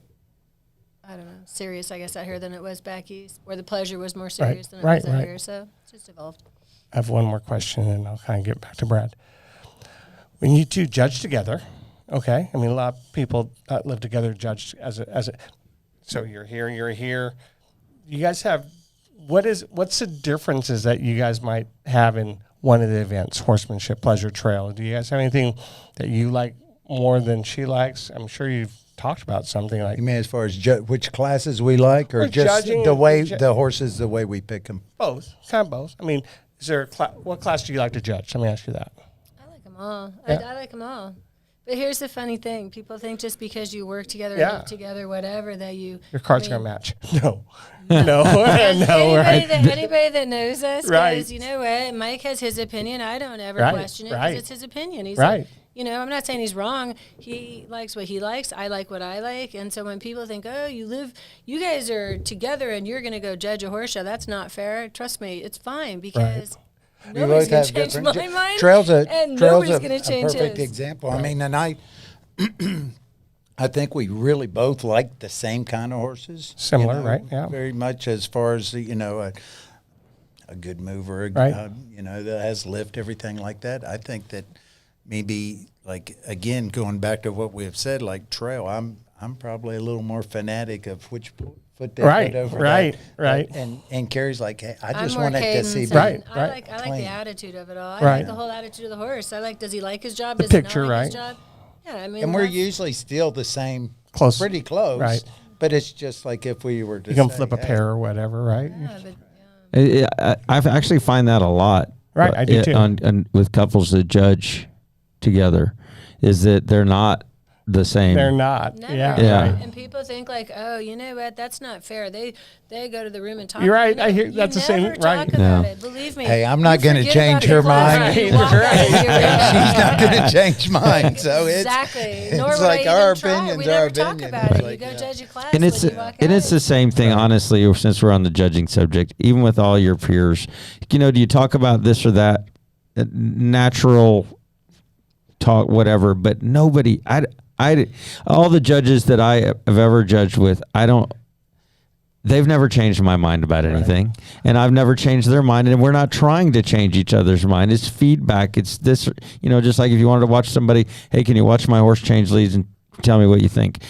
I don't know, serious, I guess, out here than it was back east, where the pleasure was more serious than it was out here. So it's just evolved. I have one more question, and I'll kind of get back to Brad. When you two judge together, Okay. I mean, a lot of people that live together judge as a. So you're here. You guys have what's the differences that you guys might have in one of the events, horsemanship, pleasure trail? Do you guys have anything that you like more than she likes? I'm sure you've talked about something like. You mean as far as which classes we like, or just judging the way the horses, the way we pick them? Both, kind of both. I mean, is there what class do you like to judge? Let me ask you that. I like them all. Yeah. I like them all. But here's the funny thing: people think just because you work together, live together, whatever, that you Your cards gonna match. No, anybody right? that knows us, because you know what, Mike has his opinion. I don't ever question it because it's his opinion. He's right. I'm not saying he's wrong. He likes what he likes. I like what I like. And so when people think, oh, you guys are together and you're going to go judge a horse show, that's not fair. Trust me, it's fine because nobody's going to change my mind. Trail's nobody's going to change perfect his. example. I mean, and I think we really both like the same kind of horses. Similar, right? Yeah. Very much as far as a good mover, right. That has lift, everything like that. I think that maybe, like, again, going back to what we have said, like trail, I'm probably a little more fanatic of which foot they put over right. And Carrie's like, hey, I just I'm more wanted to see. Right. I like the attitude of it all. I Right. like the whole attitude of the horse. I like, does he like his job? The Does picture, he not like right. his job? Yeah, I mean, And we're usually still the same, Close. pretty close. Right. But it's just like if we were to You can say, flip a hey, pair or whatever, right? I actually find that a lot. Right, I do too. On with couples that judge together, is that they're not the same. They're not. Never. Yeah. And people think like, oh, you know what? That's not fair. They go to the room and talk. You're right. No, I hear you that's the same. never Right. talk about it. Believe me. Hey, I'm not You going to forget change about her the class mind. when you walk out of your room. She's not going to change mine. So it's exactly. Nor it's would like I our even try. opinions We are never our talk opinions. about It's it. like, You go judge your class And it's when you walk and out. it's the same thing, honestly. Since we're on the judging subject, even with all your peers, do you talk about this or that natural talk, whatever? But nobody, all the judges that I have ever judged with, they've never changed my mind about anything, and I've never changed their mind, and we're not trying to change each other's mind. It's feedback. It's this, just like if you wanted to watch somebody, hey, can you watch my horse change leads and tell me what you think?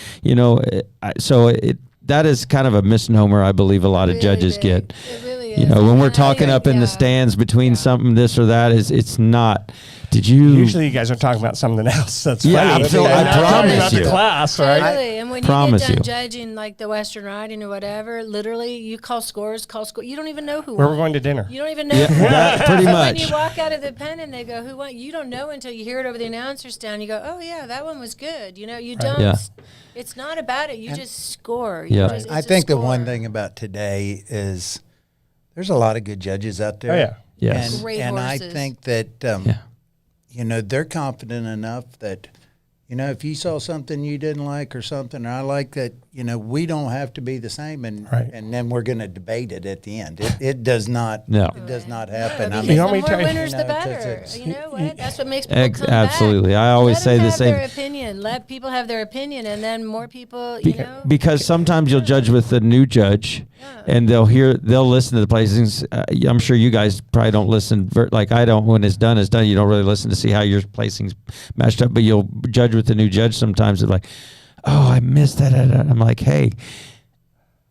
That is kind of a misnomer I believe a lot of judges get. It really is. When we're talking up in the stands between something, this or that, it's not. Did you? Usually, you guys are talking about something else. That's Yeah, funny. absolutely. And I not talking promise about you. the class, right? Totally. And when you Promise get done you. judging like the Western riding or whatever, literally you call scores. You don't even know who Where won. we're going to dinner. You don't even know. Yeah, who won. that pretty So much. when you walk out of the pen and they go, "Who won?" You don't know until you hear it over the announcer stand. You go, "Oh yeah, that one was good." You don't. Yeah. It's not about it. You just score. Yeah. It's I a think the score. one thing about today is there's a lot of good judges out there. Oh, yeah. Yes. And, Great and I horses. think that, Yeah. they're confident enough that, if you saw something you didn't like or something, or I like that, we don't have to be the same, and Right. and then we're going to debate it at the end. It does not. No. It does not No, happen. because You know how the many more times- winners, the 'cause better. it's- You know what? That's what makes people come Absolutely. back. I always Let say them the have same. their opinion. Let people have their opinion, and then more people, Because sometimes you'll judge with a new judge, and they'll listen to the placings. I'm sure you guys probably don't listen like I don't. When it's done, you don't really listen to see how your placings matched up. But you'll judge with the new judge. Sometimes it's like, oh, I missed that. I'm like, hey,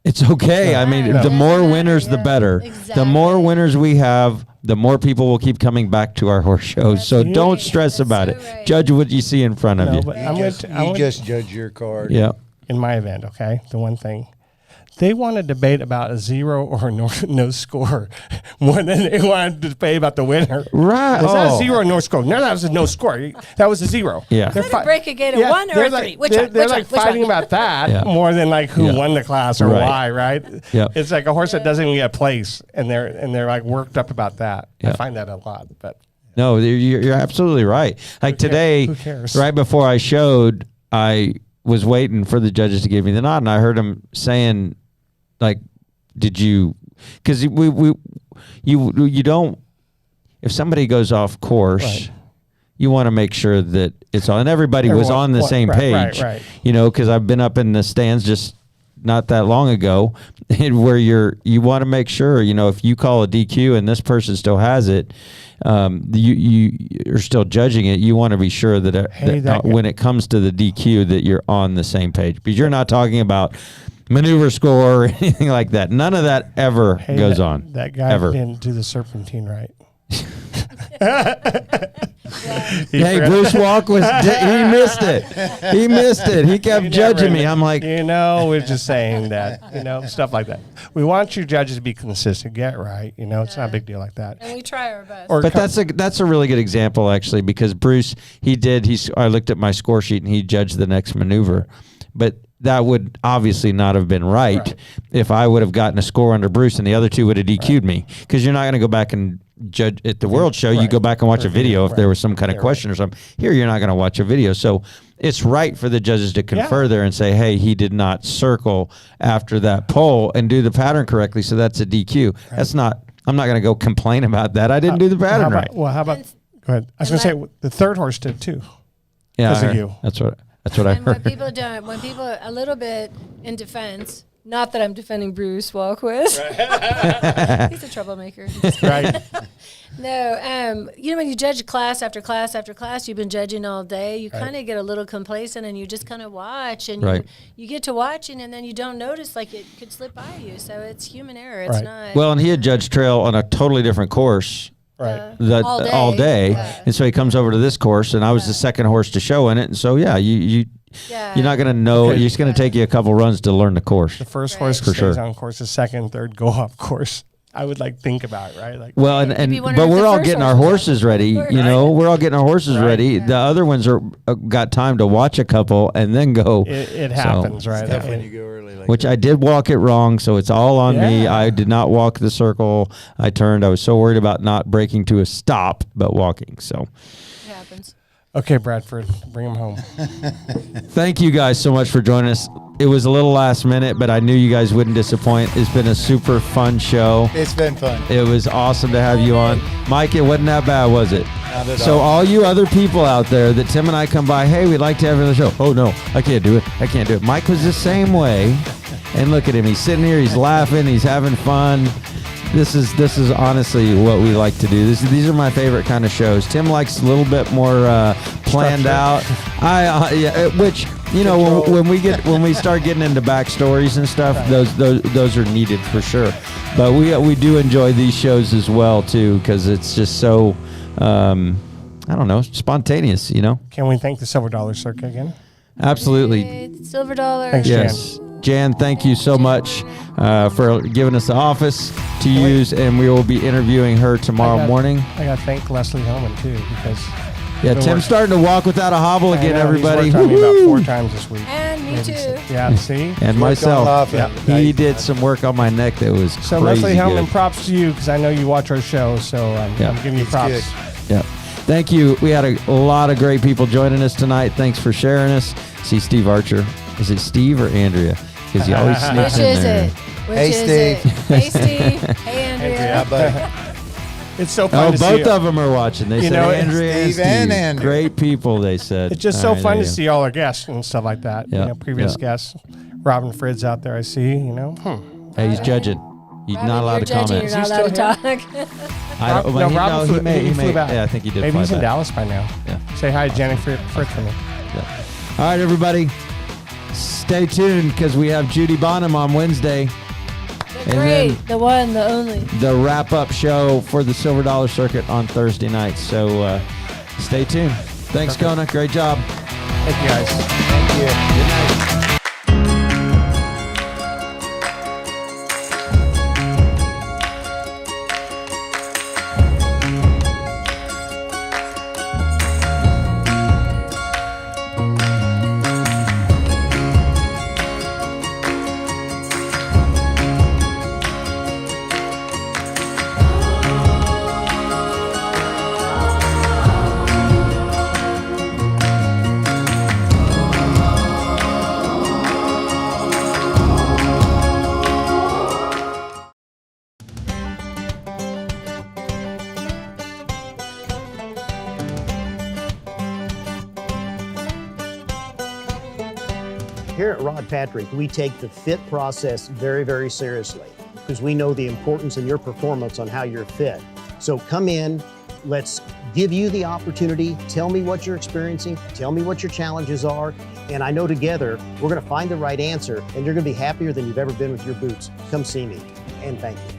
it's okay. I mean, Yeah. the more Yeah. winners, the Yeah. better. The more Exactly. winners we have, the more people will keep coming back to our horse shows. So That's don't right. stress That's about so it. right. Judge what you see in front of No, you. but I'm You going to just judge your card. Yeah. in my event, okay? The one thing. They want to debate about a zero or no score more than they want to debate about the winner. Right. It's not a Oh. zero or no score. No, that was a no score. That was a zero. Yeah. They're Try to break a gate of one or they're a like, three. Which they're, one? They're Which like one? Which fighting one? about that Yeah. more than like who Yeah. won the class or Right. why, right? Yeah. It's like a horse that doesn't even get a place, and they're like worked up about that. I Yeah. find that a lot, but No, you're absolutely right. Like today, Who cares? right before I showed, I was waiting for the judges to give me the nod, and I heard him saying, like, did you, because you don't, if somebody goes off course, Right. you want to make sure that it's on, and everybody was Everyone- on the same right, page, right. because I've been up in the stands just not that long ago, where you want to make sure, if you call a DQ and this person still has it, you're still judging it. You want to be sure that when it comes to the DQ that you're on the same page, because you're not talking about maneuver score or anything like that. None of that ever goes on. That guy ever. didn't do the serpentine right. Hey, Bruce Walk he missed it. He missed it. He kept judging me. I'm like, we're just saying that, stuff like that. We want your judges to be consistent, get it right. It's not a big deal like that. And we try our best. but that's a really good example, actually, because Bruce, I looked at my score sheet and he judged the next maneuver, but that would obviously not have been right if I would have gotten a score under Bruce and the other two would have DQ'd me, because you're not going to go back and judge at the World Show. You go back and watch a video if there was some kind of question or something. Here, you're not going to watch a video. So it's right for the judges to confer there and say, hey, he did not circle after that pole and do the pattern correctly, so that's a DQ. That's not, I'm not going to go complain about that. I didn't do the pattern right. Well, how about, go ahead. I was going to say, the third horse did too. Yeah, because of you. That's what I And heard. when people are a little bit in defense, not that I'm defending Bruce Walquist. He's a troublemaker. Right. No, when you judge class after class after class, you've been judging all day, you kind of get a little complacent and you just kind of watch, and you get to watching and then you don't notice, like, it could slip by you. So it's human error. It's not. Well, and he had judged trail on a totally different course. Right. All day. And so he comes over to this course, and I was the second horse to show in it. And so, you're not going to know. It's going to take you a couple runs to learn the course. The first horse stays on course. The second, third go off course. I would think about it, right? Like, well, but we're all getting our horses ready. We're all getting our horses ready. Yeah. The other ones got time to watch a couple and then go. It happens, right? That's when you go early. Which I did walk it wrong, so it's all on me. I did not walk the circle. I turned. I was so worried about not breaking to a stop, but walking. So It happens. Okay, Bradford, bring him home. Thank you guys so much for joining us. It was a little last minute, but I knew you guys wouldn't disappoint. It's been a super fun show. It's been fun. It was awesome to have you on. Mike, it wasn't that bad, was it? Not at So all. all you other people out there that Tim and I come by, hey, we'd like to have you on the show. Oh, no, I can't do it. I can't do it. Mike was the same way. And look at him. He's sitting here. He's laughing. He's having fun. This is honestly what we like to do. These are my favorite kind of shows. Tim likes a little bit more planned out. Which when we start getting into backstories and stuff, those are needed for sure. But we do enjoy these shows as well too, because it's just so I don't know, spontaneous. Can we thank the Silver Dollar Circuit again? Absolutely. Yay, Silver Dollar. Thanks, Yes. Jan, thank you so much for giving us the office to use, and we will be interviewing her tomorrow morning. I got to thank Leslie Hillman, too, because... Tim's starting to walk without a hobble again, everybody. He's worked on me about 4 times this week. And me too. Yeah, see? And myself. Yeah. He did some work on my neck that was So crazy Leslie Hellman, good. props to you, because I know you watch our show, so I'm giving you props. good. Yeah. Thank you. We had a lot of great people joining us tonight. Thanks for sharing us. See Steve Archer. Is it Steve or Andrea? Because he always sneaks Which in is there. it? Which Hey, is Steve. it? Hey, Steve. Hey, Andrea. Yeah, buddy. It's so fun Oh, to see both you. of them are watching. They said Andrea and Steve and Steve. Andrea. Great people, they said. It's just All so right, fun there to you see all our guests and stuff like that. Yeah, Previous yeah. guests. Robin Fridz out there, I see, go. Hey, he's judging. He's not allowed to You're comment. judging, You're not Is he allowed to still talk. I don't, No, he, Robin no, flew, he may. he flew back. Yeah, I think he did. Maybe fly he's in back. Dallas by now. Yeah. Say hi to Jenny Fritz for me. Yeah. All right, everybody. Stay tuned because we have Judy Bonham on Wednesday. The great, the one, the only. The wrap-up show for the Silver Dollar Circuit on Thursday night. So stay tuned. Thanks, Kona. Great job. Thank you, guys. Thank you. Good night. Here at Rod Patrick, we take the fit process very, very seriously because we know the importance in your performance on how you're fit. So come in, let's give you the opportunity. Tell me what you're experiencing. Tell me what your challenges are. And I know together we're going to find the right answer and you're going to be happier than you've ever been with your boots. Come see me. And thank you.